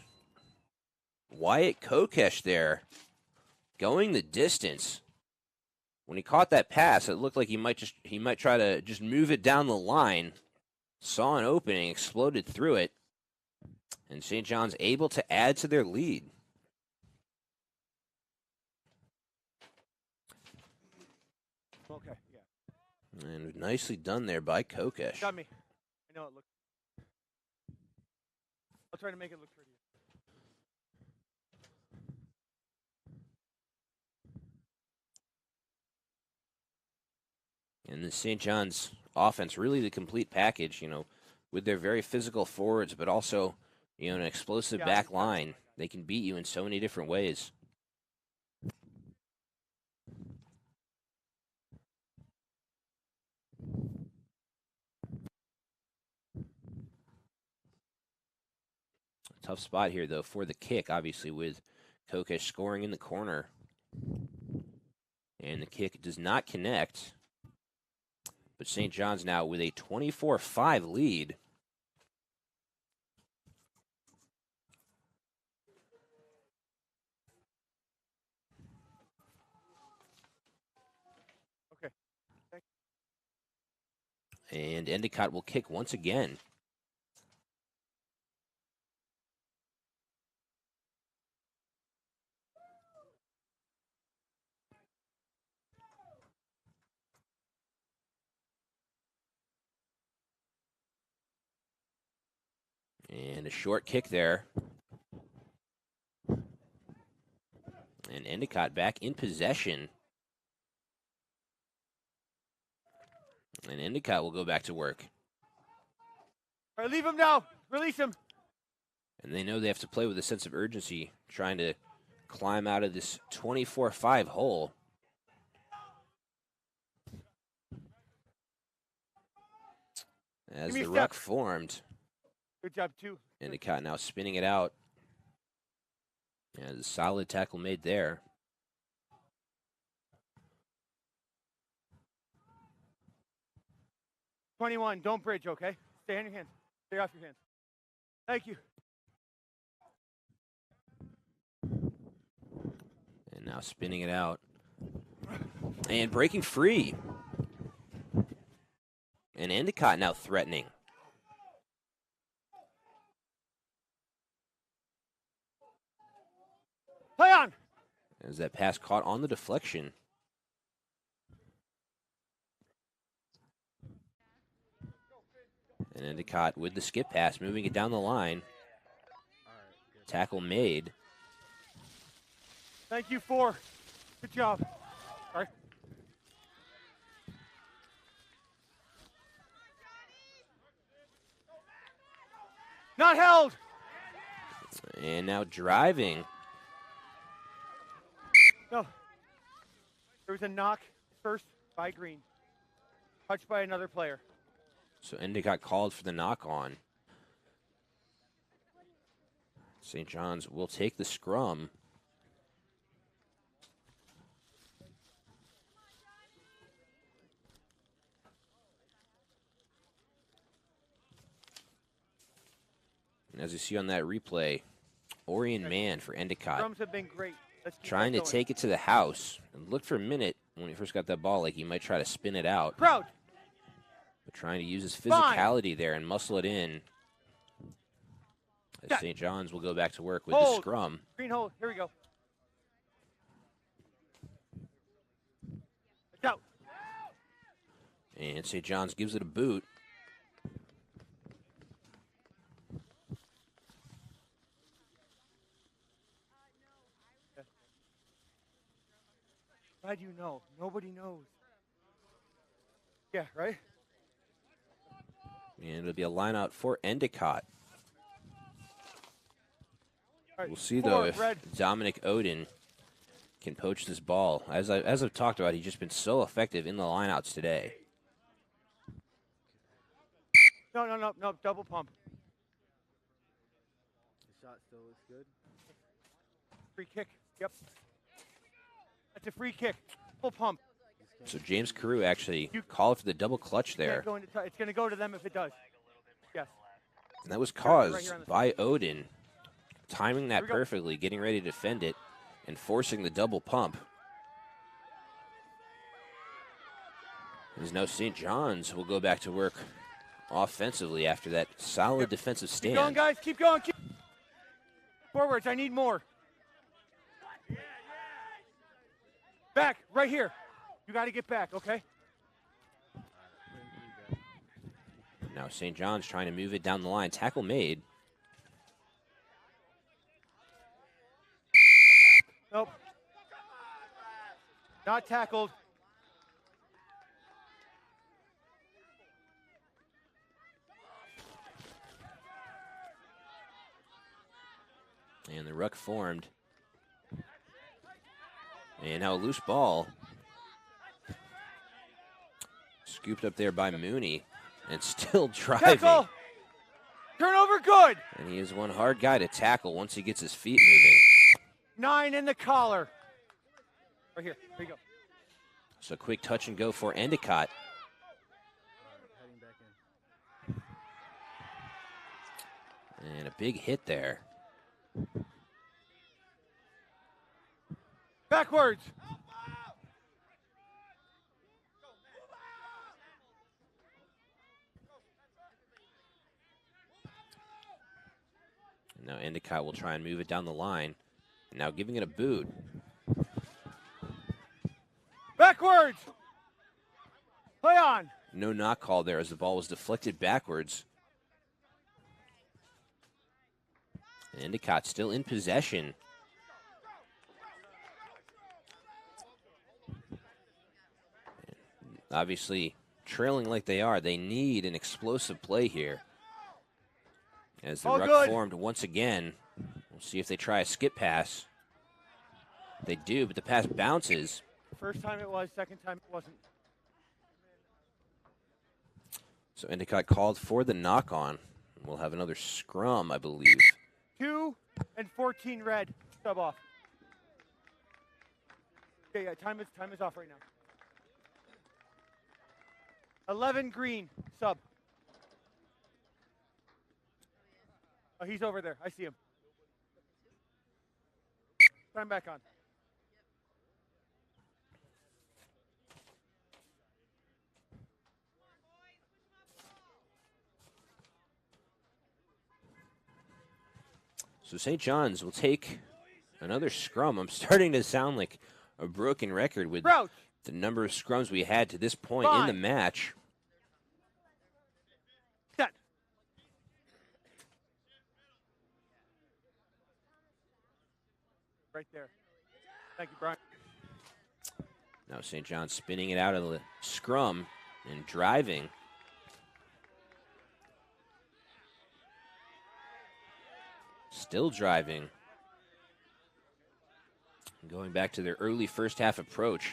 Wyatt Kokesh there, going the distance. When he caught that pass, it looked like he might try to just move it down the line. Saw an opening, exploded through it, and St. John's able to add to their lead. Okay, yeah. And nicely done there by Kokesh. Got me. I know it looks. I'll try to make it look prettier. And the St. John's offense, really the complete package, you know, with their very physical forwards, but also, you know, an explosive Yeah, back I got it. line. They can beat you in so many different ways. Tough spot here, though, for the kick, obviously, with Kokesh scoring in the corner. And the kick does not connect. But St. John's now with a 24-5 lead. Okay. And Endicott will kick once again. And a short kick there. And Endicott back in possession. And Endicott will go back to work. All right, leave him now. Release him. And they know they have to play with a sense of urgency, trying to climb out of this 24-5 hole. As Give me the a ruck step. formed, Good job, too. Endicott now spinning it out. And a solid tackle made there. '21, don't bridge, okay? Stay on your hands. Stay off your hands. Thank you. And now spinning it out. And breaking free. And Endicott now threatening. Play on. As that pass caught on the deflection. And Endicott with the skip pass, moving it down the line. Tackle made. Thank you, 4. Good job. Sorry. Not held. And now driving. No. There was a knock first by Green. Touched by another player. So Endicott called for the knock on. St. John's will take the scrum. And as you see on that replay, Orion Mann for Endicott Drums have been great. Let's keep trying that to going. take it to the house. And looked for a minute when he first got that ball like he might try to spin it out. Crowd. But trying to use his Fine. physicality there and muscle it in. As Yeah. St. John's will go back to work with the Hold. scrum. Green hold. Here we go. Watch out. And St. John's gives it a boot. Glad you know. Nobody knows. Yeah, right? And it'll be a line out for Endicott. All right, We'll see, 4, though, if red. Dominic Odin can poach this ball. As I've talked about, he's just been so effective in the lineouts today. No. Double pump. The shot still looks good. Free kick. Yep. That's a free kick. Full pump. So James Carew actually called for the double clutch there. Can't go into it's going to go to them if it does. Yes. And that was Right caused here on the by Odin timing that we go. perfectly, getting ready to defend it, and forcing the double pump. As now St. John's will go back to work offensively after that solid defensive Keep going, stand. guys. Keep going. Keep forwards. I need more. Back. Right here. You got to get back, okay? Now St. John's trying to move it down the line. Tackle made. Nope. Not tackled. And the ruck formed. And now a loose ball. Scooped up there by Mooney. And still driving. Tackle! Turnover good! And he is one hard guy to tackle once he gets his feet moving. 9 in the collar. Right here. Here you go. So quick touch and go for Endicott. Heading back in. And a big hit there. Backwards. And now Endicott will try and move it down the line. And now giving it a boot. Backwards. Play on. No knock call there as the ball was deflected backwards. And Endicott still in possession. Obviously, trailing like they are, they need an explosive play here. As the All ruck good. formed once again, we'll see if they try a skip pass. They do, but the pass bounces. First time it was, second time it wasn't. So Endicott called for the knock-on. We'll have another scrum, I believe. 2 and 14 red. Sub off. Yeah, time is off right now. 11 green. Sub. Oh, he's over there. I see him. Time back on. So St. John's will take another scrum. I'm starting to sound like a broken record with Crouch. the number of scrums we had to this point in the Fine. match. Set. Right there. Thank you, Brian. Now St. John's spinning it out of the scrum and driving. Still driving. Going back to their early first half approach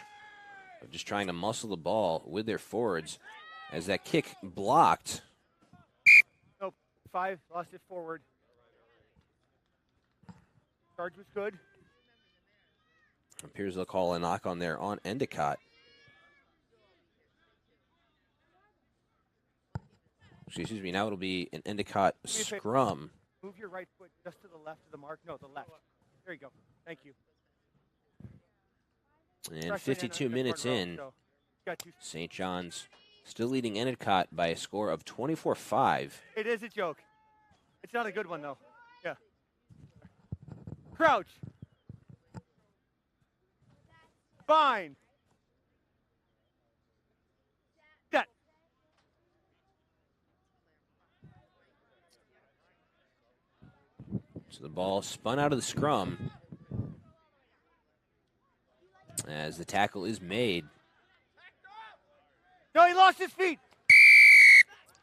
of just trying to muscle the ball with their forwards as that kick blocked. Nope. 5. Lost it forward. Charge was good. Appears they'll call a knock on there on Endicott. Excuse me, now it'll be an Endicott scrum. Move your right foot just to the left of the mark. No, the left. There you go. Thank you. And Freshman 52 in the minutes front row, in, so got you. St. John's still leading Endicott by a score of 24-5. It is a joke. It's not a good one, though. Yeah. Crouch. Fine. Set. So the ball spun out of the scrum as the tackle is made. No, he lost his feet.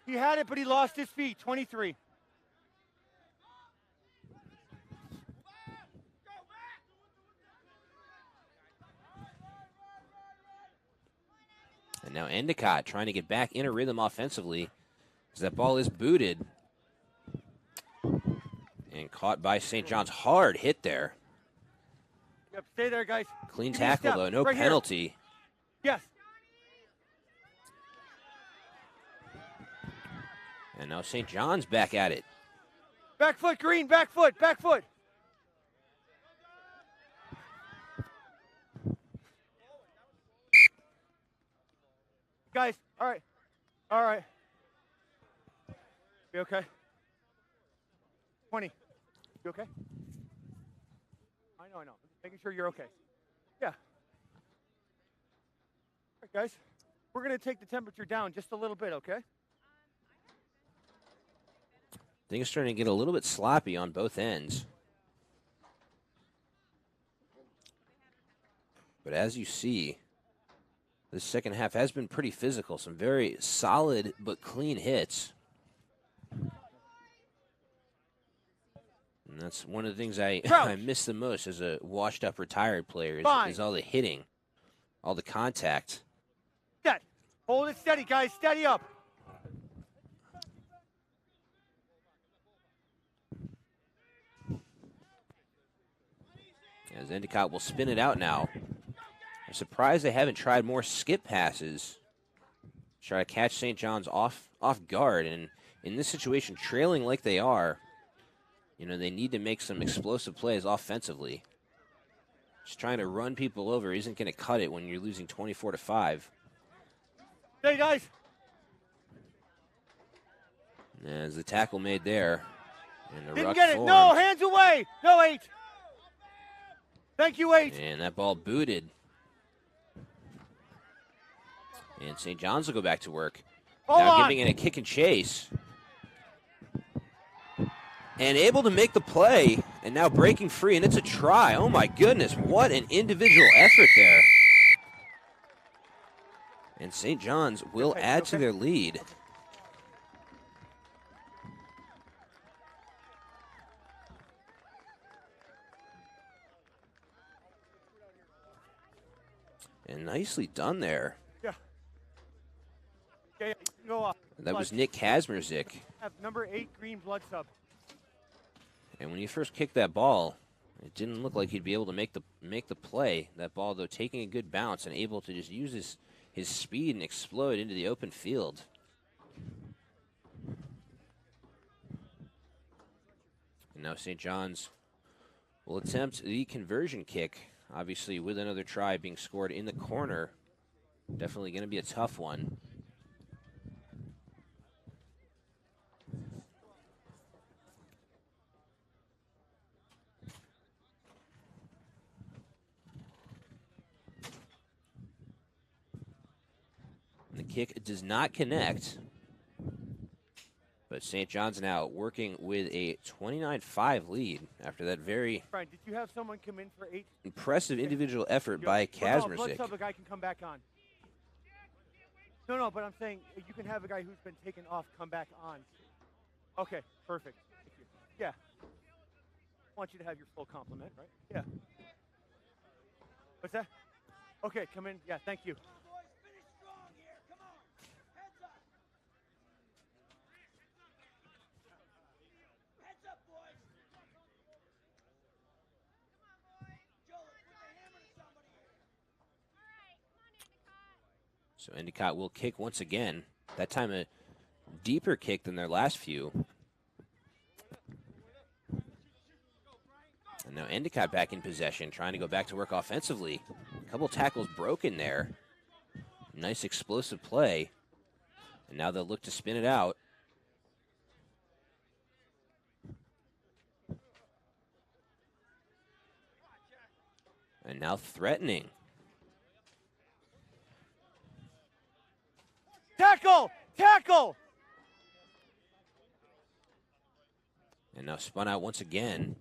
He had it, but he lost his feet. 23. And now Endicott trying to get back in a rhythm offensively as that ball is booted. And caught by St. John's. Hard hit there. Yep, stay there, guys. Clean Give me a tackle, step. though. No Right here. penalty. Yes. And now St. John's back at it. Back foot, green. Back foot. Back foot. Guys, all right. All right. You okay? 20. You okay? I know. Making sure you're okay. Yeah. All right, guys. We're going to take the temperature down just a little bit, okay? Things are starting to get a little bit sloppy on both ends. But as you see, this second half has been pretty physical. Some very solid but clean hits. And that's one of the things I Crouch. miss the most as a washed-up retired player Fine. is all the hitting, all the contact. Set. Hold it steady, guys. Steady up. As Endicott will spin it out now. I'm surprised they haven't tried more skip passes. Try to catch St. John's off guard. And in this situation, trailing like they are, you know, they need to make some explosive plays offensively. Just trying to run people over isn't going to cut it when you're losing 24-5. Hey, guys. As the tackle made there. And the Didn't ruck get it. formed. No, hands away. No, 8. Thank you, 8. And that ball booted. And St. John's will go back to work. Hold Now on. giving it a kick and chase. And able to make the play. And now breaking free, and it's a try. Oh, my goodness. What an individual effort there. And St. John's will Okay, add to okay. their lead. And nicely done there. Yeah. Okay, go off. That was Blood. Nick Kazmerzik. Have number 8 green blood sub. And when you first kicked that ball, it didn't look like he'd be able to make the play. That ball, though, taking a good bounce and able to just use his speed and explode into the open field. And now St. John's will attempt the conversion kick, obviously with another try being scored in the corner. Definitely going to be a tough one. The kick does not connect. But St. John's now working with a 29-5 lead after that very Brian, did you have someone come in for 8? impressive individual effort by Blood Kazmerzik. sub, a guy can come back on. No, but I'm saying you can have a guy who's been taken off come back on. Okay, perfect. Thank you. Yeah. I want you to have your full complement, right? Yeah. What's that? Okay, come in. Yeah, thank you. So Endicott will kick once again. That time a deeper kick than their last few. And now Endicott back in possession, trying to go back to work offensively. A couple tackles broken there. Nice explosive play. And now they'll look to spin it out. And now threatening. Tackle! Tackle! And now spun out once again.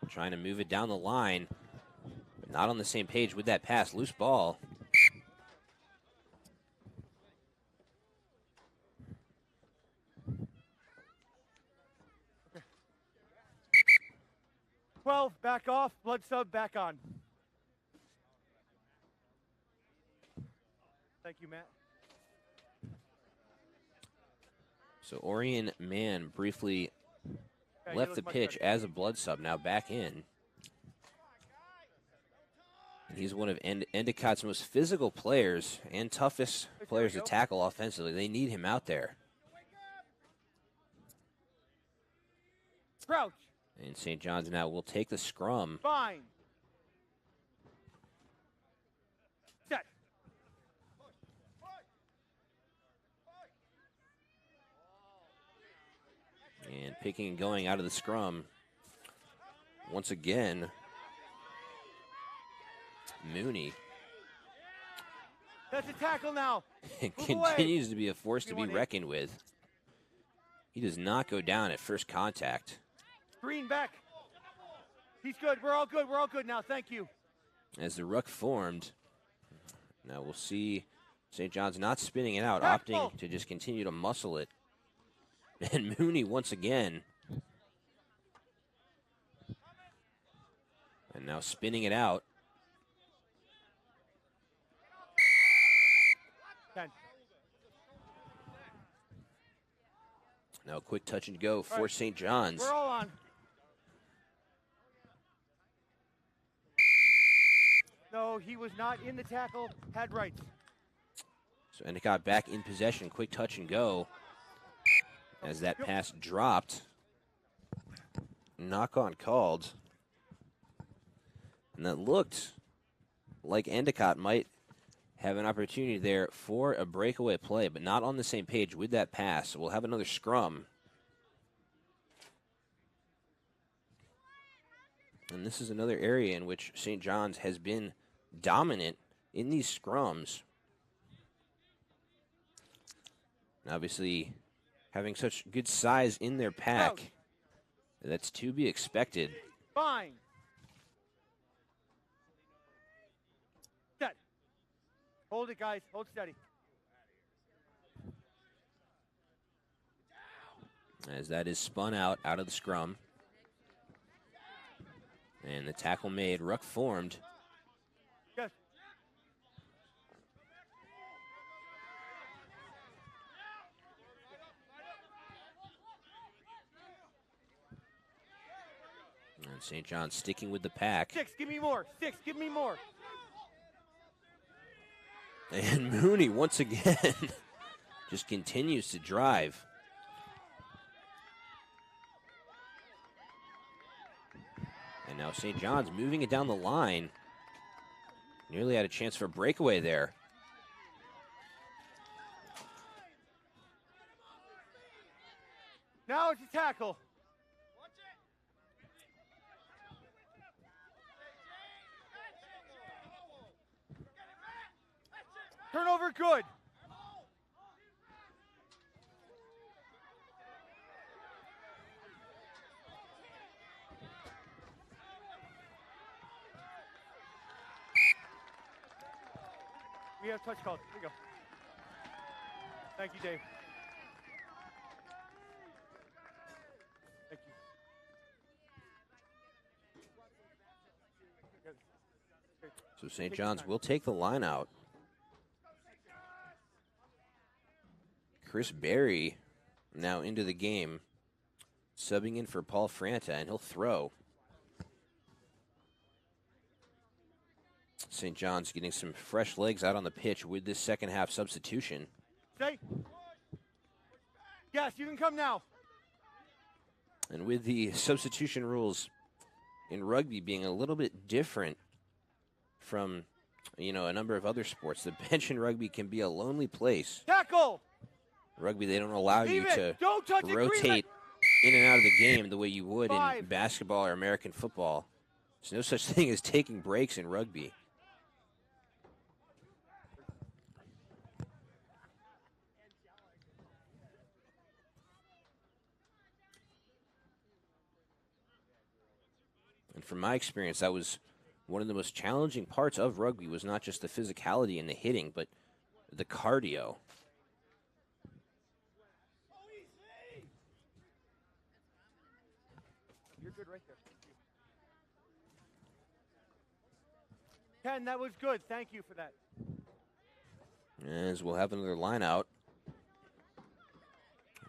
Trying to move it down the line. But not on the same page with that pass. Loose ball. Okay. 12, back off. Blood sub, back on. Thank you, Matt. So Orion Mann briefly Yeah, you left look the much pitch better. as a blood sub, now back in. And he's one of Endicott's most physical players and toughest players to tackle offensively. They need him out there. Crouch. And St. John's now will take the scrum. Fine. Set. And picking and going out of the scrum. Once again, Mooney That's a tackle now. continues to be a force to be 21-8. reckoned with. He does not go down at first contact. Green back. He's good. We're all good. We're all good now. Thank you. As the ruck formed, now we'll see St. John's not spinning it out, Tackle. opting to just continue to muscle it. And Mooney once again. And now spinning it out. 10. Now quick touch and go for St. John's. We're all on. No, he was not in the tackle. Had rights. So Endicott back in possession. Quick touch and go. As that pass dropped. Knock on called. And that looked like Endicott might have an opportunity there for a breakaway play, but not on the same page with that pass. So we'll have another scrum. And this is another area in which St. John's has been dominant in these scrums. And obviously, having such good size in their pack, that's to be expected. Fine. Set. Hold it, guys. Hold steady. As that is spun out of the scrum. And the tackle made, ruck formed. Yes. And St. John's sticking with the pack. 6, give me more. 6, give me more. And Mooney, once again, just continues to drive. And now St. John's moving it down the line. Nearly had a chance for a breakaway there. Now it's a tackle. Turnover good. We have touch calls. Here we go. Thank you, Dave. Thank you. So St. John's will take the line out. Chris Berry now into the game, subbing in for Paul Franta, and he'll throw. St. John's getting some fresh legs out on the pitch with this second half substitution. Stay. Yes, you can come now. And with the substitution rules in rugby being a little bit different from, a number of other sports, the bench in rugby can be a lonely place. Tackle. Rugby, they don't allow you to Don't touch rotate in and out of the game the way you would 5. in basketball or American football. There's no such thing as taking breaks in rugby. And from my experience, that was one of the most challenging parts of rugby, was not just the physicality and the hitting, but the cardio. You're good right there. Ken, that was good. Thank you for that. As we'll have another line out.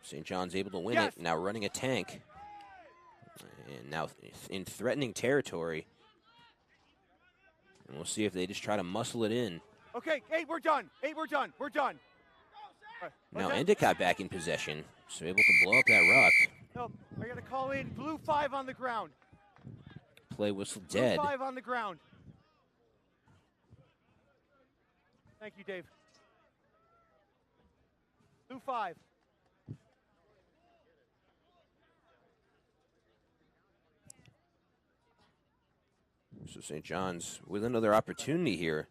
St. John's able to win Yes. it, now running a tank. And now in threatening territory. And we'll see if they just try to muscle it in. Okay, 8, we're done. 8, we're done. We're done. All right, Now okay. Endicott back in possession, so able to blow up that ruck. No, I got to call in. Blue 5 on the ground. Play whistle Blue dead. 5 on the ground. Thank you, Dave. Blue 5. So St. John's with another opportunity here.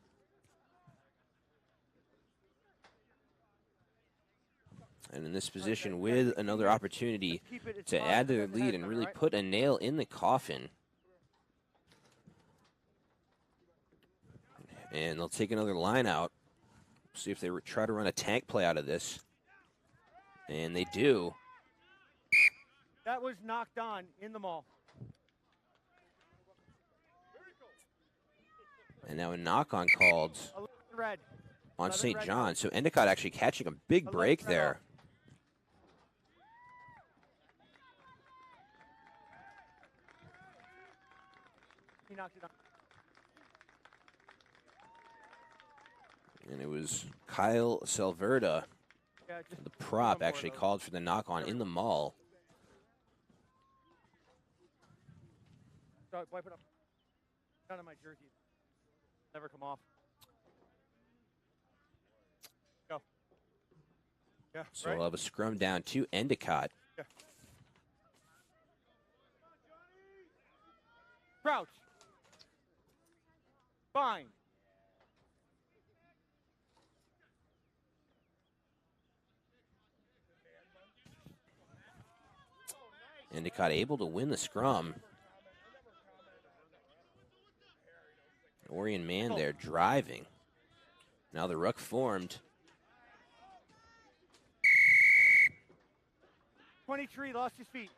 And in this position with another opportunity to add to their lead and really put a nail in the coffin. And they'll take another line out. See if they try to run a tank play out of this. And they do. That was knocked on in the mall. And now a knock-on called 11 red. on 11 St. red John. out. So Endicott actually catching a big 11 break red there. off. He knocked it on. And it was Kyle Selverda, Yeah, just the prop, for it, actually though. called for the knock-on in the mall. Sorry, wipe it up. None of my jersey. Never come off. Go. Yeah, So right? we'll have a scrum down to Endicott. Yeah. Crouch. Fine. Endicott able to win the scrum. Orion man there driving. Now the ruck formed. 23 lost his feet.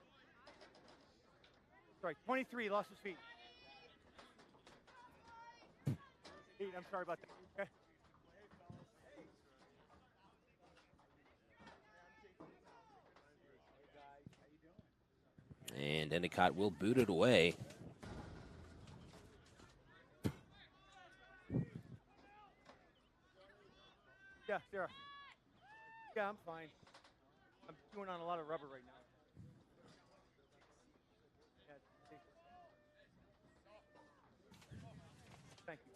Sorry, 23 lost his feet. 8, I'm sorry about that. Okay. And Endicott will boot it away. Yeah, Sarah. Yeah, I'm fine. I'm chewing on a lot of rubber right now. Yeah, thank you.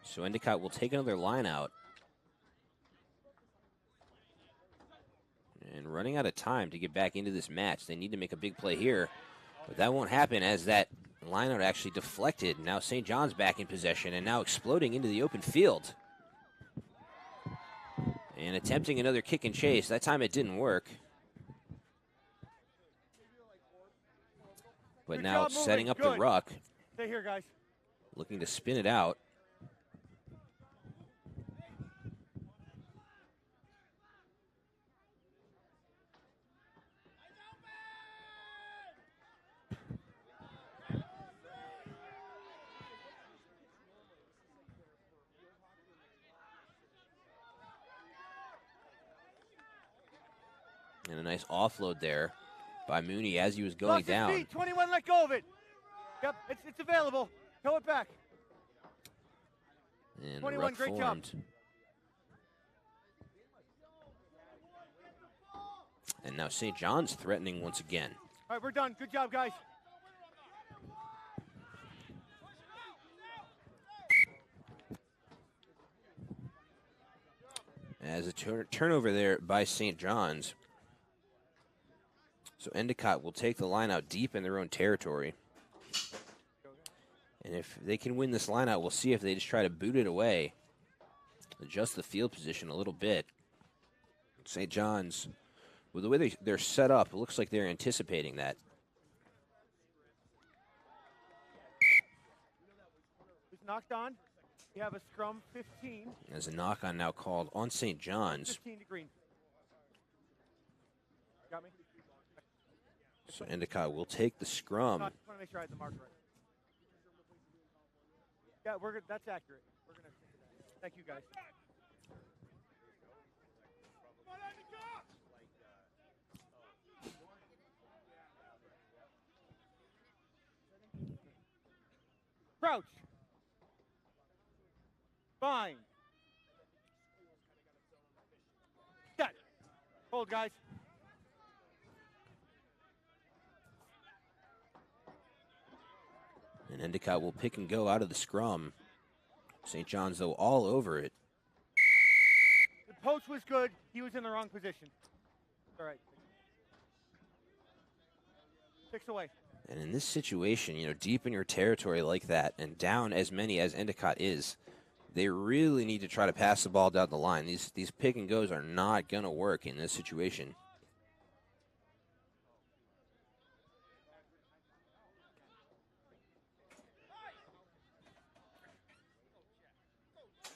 So Endicott will take another line out. And running out of time to get back into this match. They need to make a big play here. But that won't happen as that lineout actually deflected. Now St. John's back in possession and now exploding into the open field. And attempting another kick and chase. That time it didn't work. But Good now job it's setting moving. up the Good. ruck. Stay here, guys. Looking to spin it out. And a nice offload there by Mooney as he was going Lost his down. feet. 21, let go of it. Yep, it's available. Throw it back. And the 21, ruck great job. formed. And now St. John's threatening once again. All right, we're done. Good job, guys. As a turnover there by St. John's. So Endicott will take the line out deep in their own territory. And if they can win this line out, we'll see if they just try to boot it away. Adjust the field position a little bit. St. John's, with the way they're set up, it looks like they're anticipating that. Who's knocked on? We have a scrum 15. As a knock-on now called on St. John's. 15 to green. Got me? So Endicott will take the scrum. I just want to make sure I had the mark right. Yeah, we're good. That's accurate. We're gonna. Thank you, guys. Crouch. Fine. Set. Hold, guys. And Endicott will pick and go out of the scrum. St. John's, though, all over it. The post was good. He was in the wrong position. All right. 6 away. And in this situation, you know, deep in your territory like that and down as many as Endicott is, they really need to try to pass the ball down the line. These pick and goes are not going to work in this situation.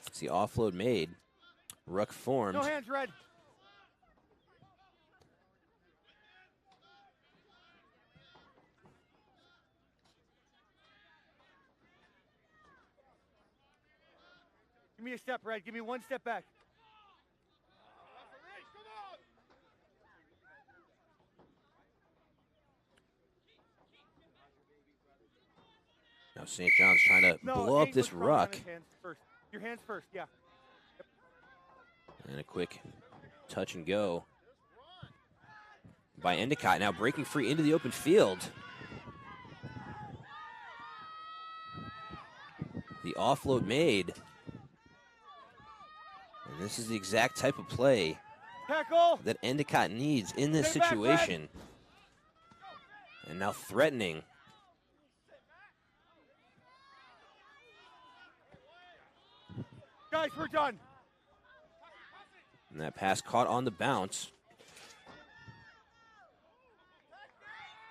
It's the offload made. Ruck formed. No hands, red. Give me a step, Red. Give me one step back. Now St. John's trying to blow up Hayden this was probably on ruck. his hands first. Your hands first, yeah. And a quick touch and go by Endicott. Now breaking free into the open field. The offload made. And this is the exact type of play Tackle. that Endicott needs in this Stay back, Red. situation. And now threatening. Guys, we're done. And that pass caught on the bounce.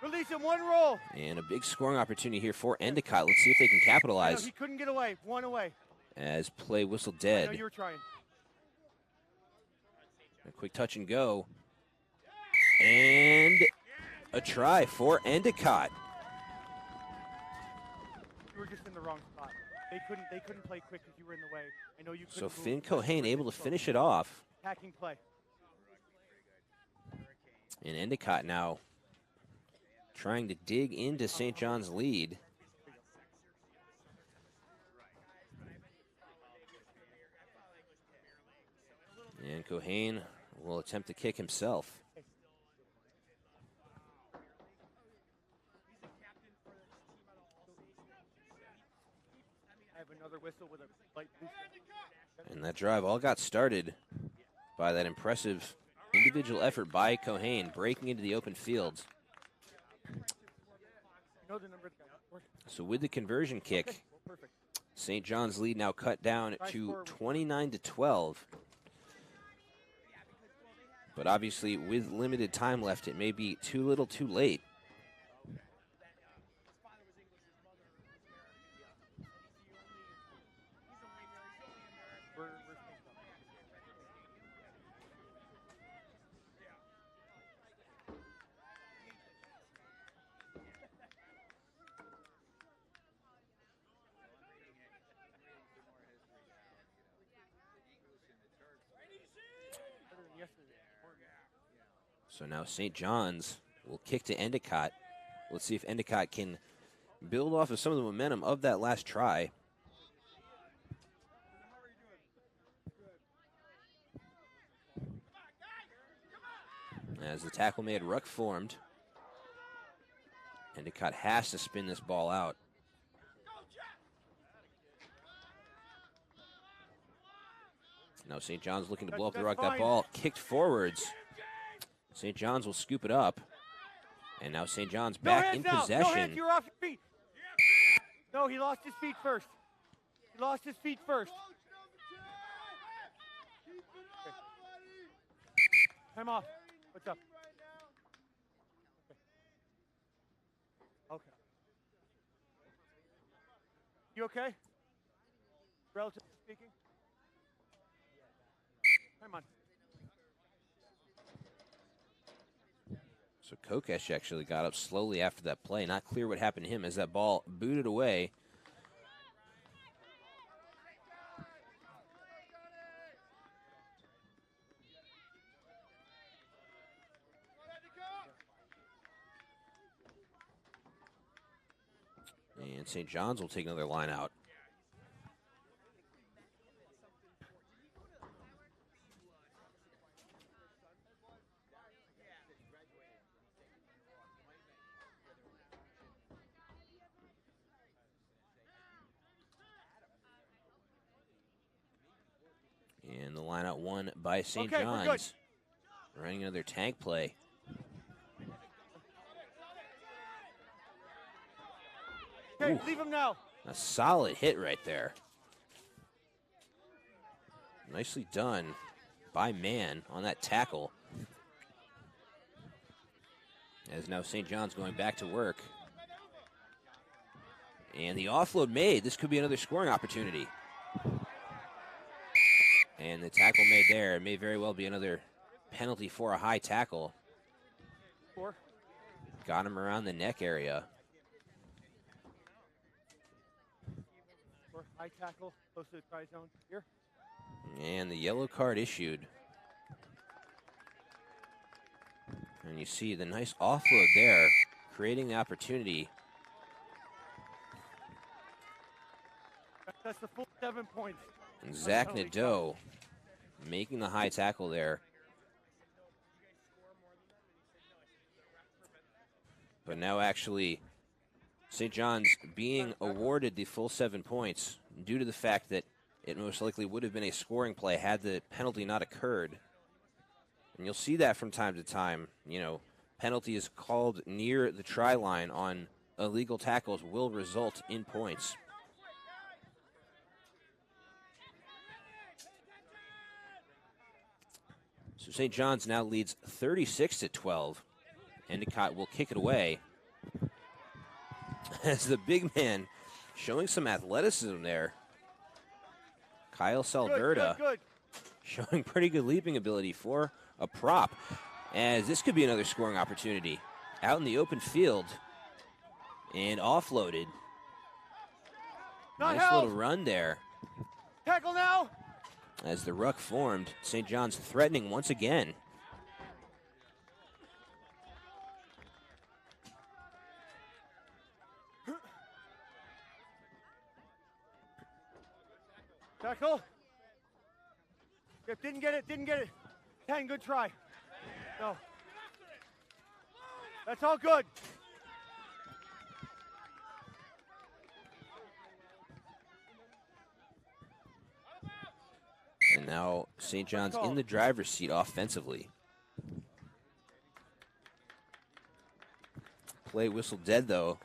Release him, one roll. And a big scoring opportunity here for Endicott. Let's see if they can I know, capitalize he couldn't get away. One away. as play whistle I know dead. you were trying. A quick touch and go. And a try for Endicott. You were just in the wrong spot. They couldn't play quick because you were in the way. I know you couldn't So move Finn because you were Cohane able to close. finish it off. Attacking play. And Endicott now trying to dig into St. John's lead. And Cohane will attempt to kick himself. I have another whistle with a light booster. And that drive all got started by that impressive individual effort by Cohane, breaking into the open field. You know the number of the guy. So with the conversion kick, Okay, well, perfect. St. John's lead now cut down to 29-12. But obviously, with limited time left, it may be too little too late. We're better than yesterday. So now St. John's will kick to Endicott. Let's see if Endicott can build off of some of the momentum of that last try. As the tackle made, ruck formed. Endicott has to spin this ball out. Now St. John's looking to blow up the That's ruck. That fine. ball kicked forwards. St. John's will scoop it up. And now St. John's No back hands in now. No hands, possession. you're off your feet. No, he lost his feet first. He lost his feet first. Okay. Time off. What's up? Okay. Okay. You okay? Relatively speaking? Come on. So Kokesh actually got up slowly after that play. Not clear what happened to him as that ball booted away. And St. John's will take another line out. And the line out one by St. Okay, we're good. John's. Running another tank play. Okay, Ooh. leave him now. A solid hit right there. Nicely done by Mann on that tackle. As now St. John's going back to work. And the offload made. This could be another scoring opportunity. And the tackle made there. It may very well be another penalty for a high tackle. 4. Got him around the neck area. 4. High tackle, close to the try zone. Here. And the yellow card issued. And you see the nice offload there, creating the opportunity. That's the full 7 points. And Zach Nadeau making the high tackle there. But now actually, St. John's being awarded the full 7 points due to the fact that it most likely would have been a scoring play had the penalty not occurred. And you'll see that from time to time. You know, penalty is called near the try line on illegal tackles will result in points. So St. John's now leads 36-12. Endicott will kick it away. As the big man showing some athleticism there. Kyle Salverda Good. showing pretty good leaping ability for a prop. As this could be another scoring opportunity. Out in the open field. And offloaded. Not Nice held. little run there. Tackle now. As the ruck formed, St. John's threatening once again. Tackle. Yep, didn't get it. 10, good try. No. That's all good. And now St. John's in the driver's seat offensively. Play whistle dead though.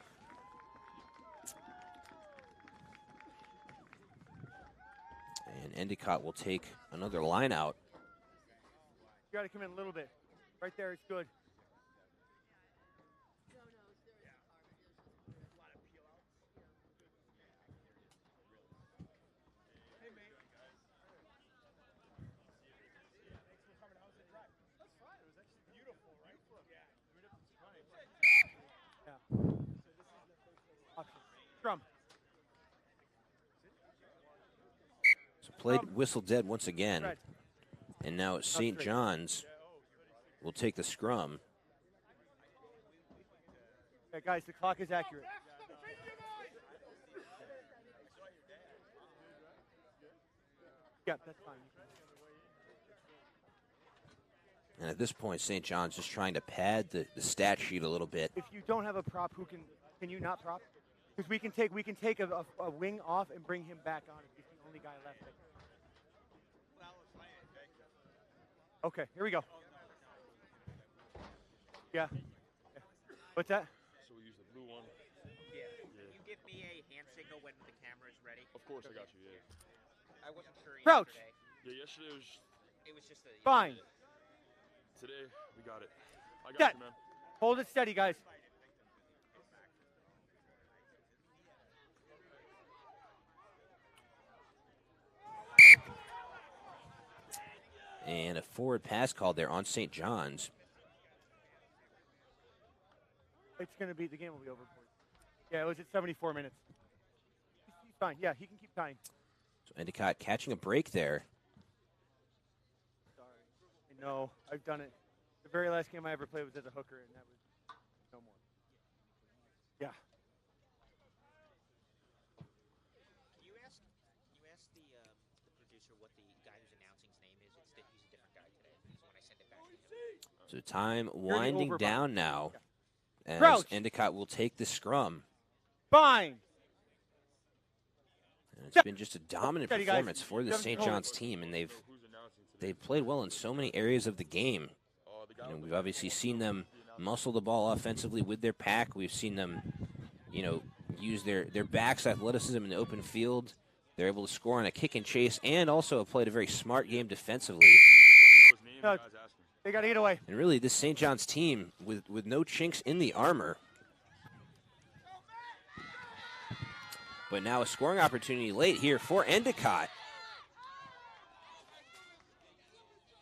And Endicott will take another line out. You got to come in a little bit. Right there, it's good. Scrum. So played whistle dead once again. Red. And now St. John's will take the scrum. Okay, guys, the clock is accurate. Yeah, that's fine. And at this point, St. John's just trying to pad the stat sheet a little bit. If you don't have a prop, can you not prop? Because we can take a wing off and bring him back on if he's the only guy left. Okay, here we go. Yeah. What's that? So we use the blue one. Yeah. Can you give me a hand signal when the camera is ready? Of course, I got you. Yeah. I wasn't sure Crouch. yesterday. Yeah. Yesterday was. It was just a. Fine. Today we got it. I got Set. you, man. Hold it steady, guys. And a forward pass called there on St. John's. It's going to be, the game will be over for you. Yeah, it was at 74 minutes. He's fine. Yeah, he can keep tying. So Endicott catching a break there. Sorry. I know. I've done it. The very last game I ever played was as a hooker, and that was no more. Yeah. You asked the producer what the guy who's announcing's name is. He's a different guy today. So when I sent it back to him. So time the winding overbounder. down now. As Crouch. Endicott will take the scrum. Fine. And it's been just a dominant Steady, guys. performance for the St. John's team, and they've played well in so many areas of the game. You know, we've obviously seen them muscle the ball offensively with their pack. We've seen them, you know, use their backs athleticism in the open field. They're able to score on a kick and chase, and also have played a very smart game defensively. They got to get away. And really, this St. John's team, with no chinks in the armor. But now a scoring opportunity late here for Endicott.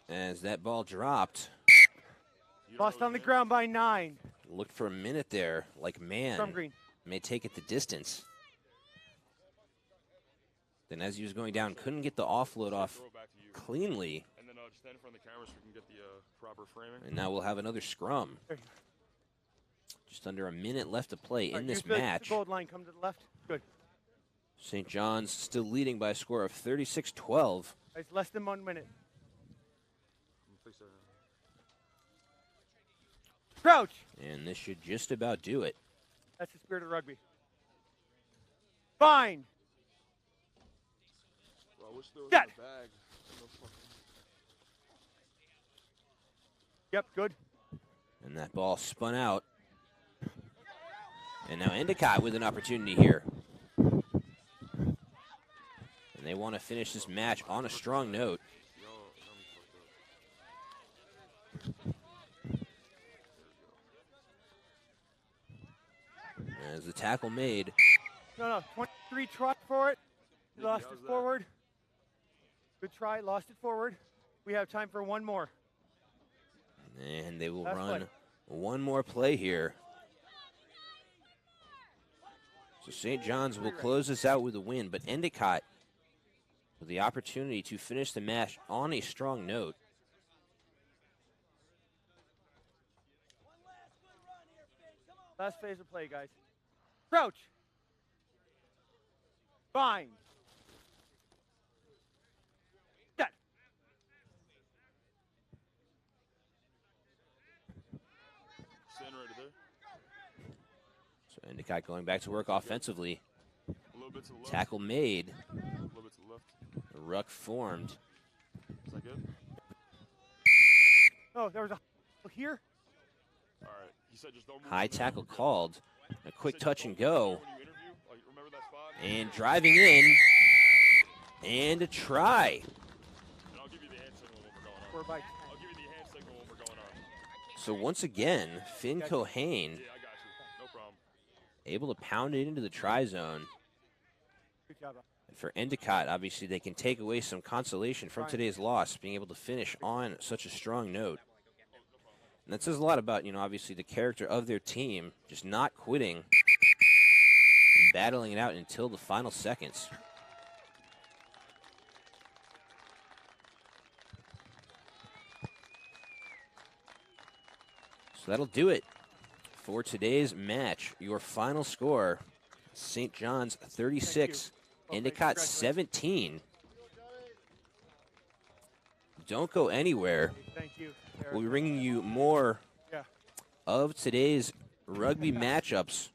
As that ball dropped. Lost on the ground by 9. Looked for a minute there, like, man, From green. may take it the distance. Then as he was going down, couldn't get the offload off Throw it back to you. cleanly. And then just stand in front of the camera so we can get the proper framing. And now we'll have another scrum. There you Just under a minute left to play All right, in this use the match. gold line, come to the left. Good. St. John's still leading by a score of 36-12. It's less than 1 minute. Fix that. Crouch. And this should just about do it. That's the spirit of rugby. Fine. Bro, I wish there was Set. a bag. No fucking- Yep, good. And that ball spun out. And now Endicott with an opportunity here. And they want to finish this match on a strong note. Yo, that was fucked up. As the tackle made. No, 23 try for it. You lost how's it that? forward. Good try, lost it forward. We have time for one more. And they will Last run play. one more play here. So St. John's will close this out with a win, but Endicott with the opportunity to finish the match on a strong note. Last phase of play, guys. Crouch. Fine. Set. Stand right there. So Endicott going back to work offensively. A little bit to the left. Tackle made. A little bit to the left. A ruck formed. Is that good? Oh, there was a here. All right. He said just don't move. High from there. tackle Okay. called. A He quick said just touch don't and move from go. there when you interview. Like, remember that spot? And driving in. And a try. And I'll give you the hand signal when we're going on. 4 by 10. I'll give you the hand signal when we're going on. So once again, Finn Cohane Yeah, I got you. No problem. able to pound it into the try zone. Good job. And for Endicott, obviously, they can take away some consolation from today's loss, being able to finish on such a strong note. And that says a lot about, obviously the character of their team, just not quitting and battling it out until the final seconds. So that'll do it for today's match. Your final score, St. John's 36, Endicott 17. Don't go anywhere. Thank you. We'll be bringing you more Yeah. of today's rugby matchups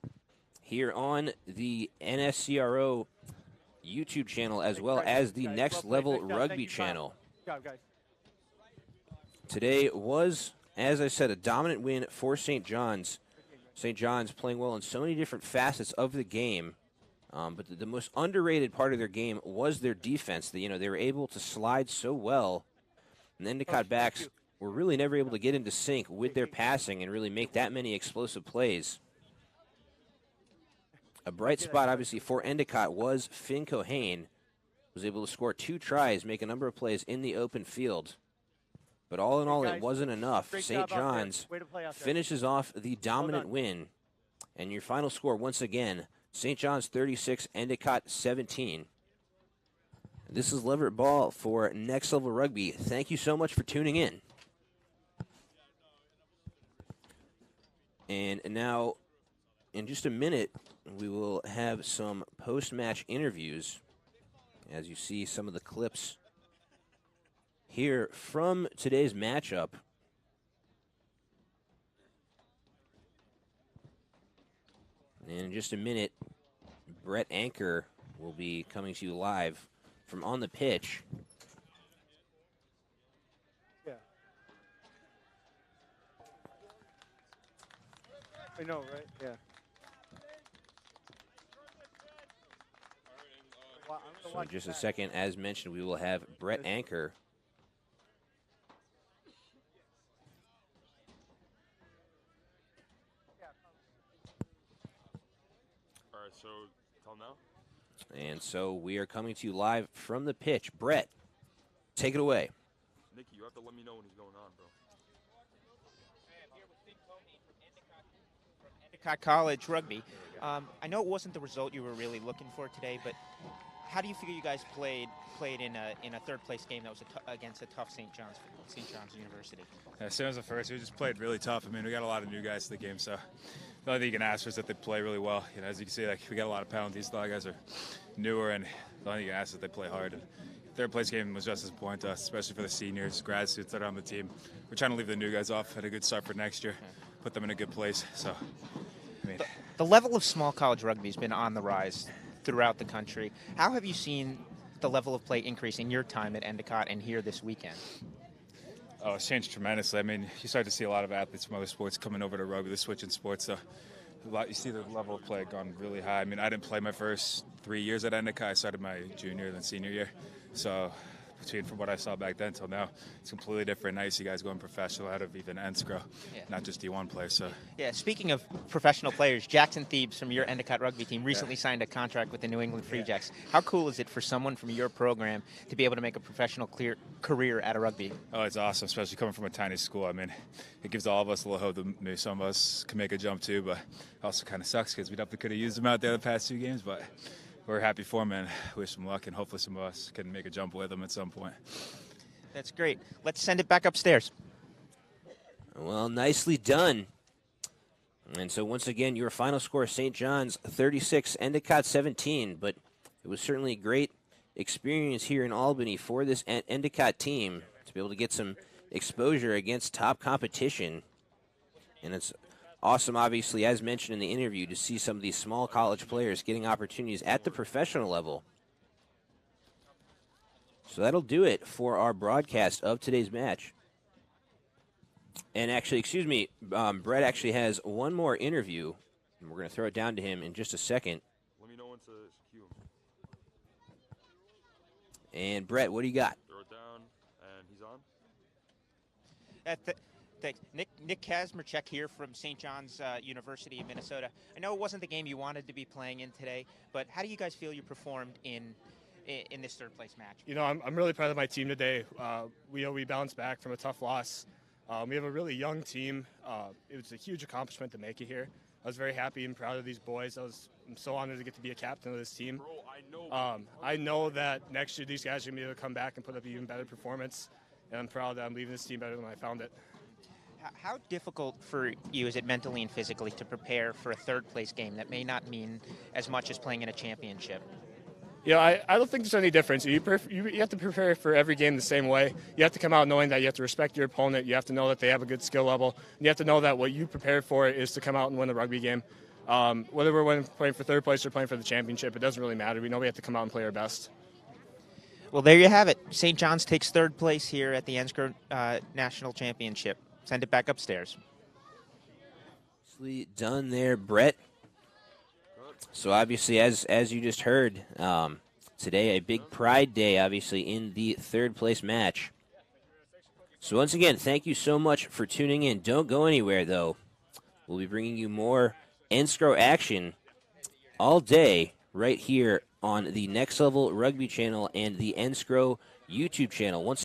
here on the NSCRO YouTube channel as well as the Next Level Rugby channel. Good job, guys. Today was, as I said, a dominant win for St. John's. St. John's playing well in so many different facets of the game. But the most underrated part of their game was their defense. They were able to slide so well. And the Endicott backs were really never able to get into sync with their passing and really make that many explosive plays. A bright spot, obviously, for Endicott was Finn Cohane. Was able to score 2 tries, make a number of plays in the open field. But all in all, it wasn't enough. Great St. job out there. John's Way to play out there. finishes off the dominant done. win. And your final score, once again, St. John's 36, Endicott 17. This is Leverett Ball for Next Level Rugby. Thank you so much for tuning in. And now, in just a minute, we will have some post-match interviews. As you see some of the clips here from today's matchup. And in just a minute, Brett Anker will be coming to you live from on the pitch. Yeah. I know, right? Yeah. Well, I'm gonna So in watch just a that. second, as mentioned, we will have Brett Anker. All right, so tell him now. And so we are coming to you live from the pitch. Brett, take it away. Nikki, you have to let me know when he's going on, bro. Endicott College rugby. I know it wasn't the result you were really looking for today, but How do you feel you guys played in a third place game that was against a tough St. John's University? Yeah, same as the first. We just played really tough. I mean, we got a lot of new guys to the game, so the only thing you can ask for is that they play really well. You know, as you can see, like we got a lot of penalties. A lot of guys are newer, and the only thing you can ask is that they play hard. And third place game was just as important to us, especially for the seniors, grad students that are on the team. We're trying to leave the new guys off at a good start for next year, put them in a good place. So, I mean, the level of small college rugby has been on the rise throughout the country. How have you seen the level of play increase in your time at Endicott and here this weekend? Oh, it's changed tremendously. I mean, you start to see a lot of athletes from other sports coming over to rugby, they're switching sports. So you see the level of play gone really high. I mean, I didn't play my first 3 years at Endicott. I started my junior and senior year. So from what I saw back then until now, it's completely different. Now you see guys going professional out of even Enscro, not just D1 players. So yeah, speaking of professional players, Jackson Thebes from your Endicott rugby team recently signed a contract with the New England Free Jacks. How cool is it for someone from your program to be able to make a professional career out of rugby? Oh, it's awesome, especially coming from a tiny school. I mean, it gives all of us a little hope that maybe some of us can make a jump too, but it also kind of sucks because we definitely could have used them out there the past 2 games, but we're happy for him and wish him luck, and hopefully some of us can make a jump with him at some point. That's great. Let's send it back upstairs. Well, nicely done. And so once again, your final score, St. John's 36, Endicott 17. But it was certainly a great experience here in Albany for this Endicott team to be able to get some exposure against top competition. And it's awesome, obviously, as mentioned in the interview, to see some of these small college players getting opportunities at the professional level. So that'll do it for our broadcast of today's match. And actually, excuse me, Brett actually has one more interview, and we're going to throw it down to him in just a second. Let me know when to cue him. And Brett, what do you got? Throw it down, and he's on. Thanks. Nick Kazmerchek here from St. John's University in Minnesota. I know it wasn't the game you wanted to be playing in today, but how do you guys feel you performed in this third place match? You know, I'm really proud of my team today. We bounced back from a tough loss. We have a really young team. It was a huge accomplishment to make it here. I was very happy and proud of these boys. I'm so honored to get to be a captain of this team. Bro, I know that next year these guys are going to be able to come back and put up an even better performance, and I'm proud that I'm leaving this team better than I found it. How difficult for you is it mentally and physically to prepare for a third place game that may not mean as much as playing in a championship? You know, I don't think there's any difference. You have to prepare for every game the same way. You have to come out knowing that you have to respect your opponent. You have to know that they have a good skill level. And you have to know that what you prepare for is to come out and win a rugby game. Whether we're playing for third place or playing for the championship, it doesn't really matter. We know we have to come out and play our best. Well, there you have it. St. John's takes third place here at the Enscro National Championship. Send it back upstairs. Nicely done there, Brett. So obviously, as you just heard, today a big pride day, obviously, in the third place match. So once again, thank you so much for tuning in. Don't go anywhere, though. We'll be bringing you more Enscro action all day right here on the Next Level Rugby channel and the Enscro YouTube channel. Once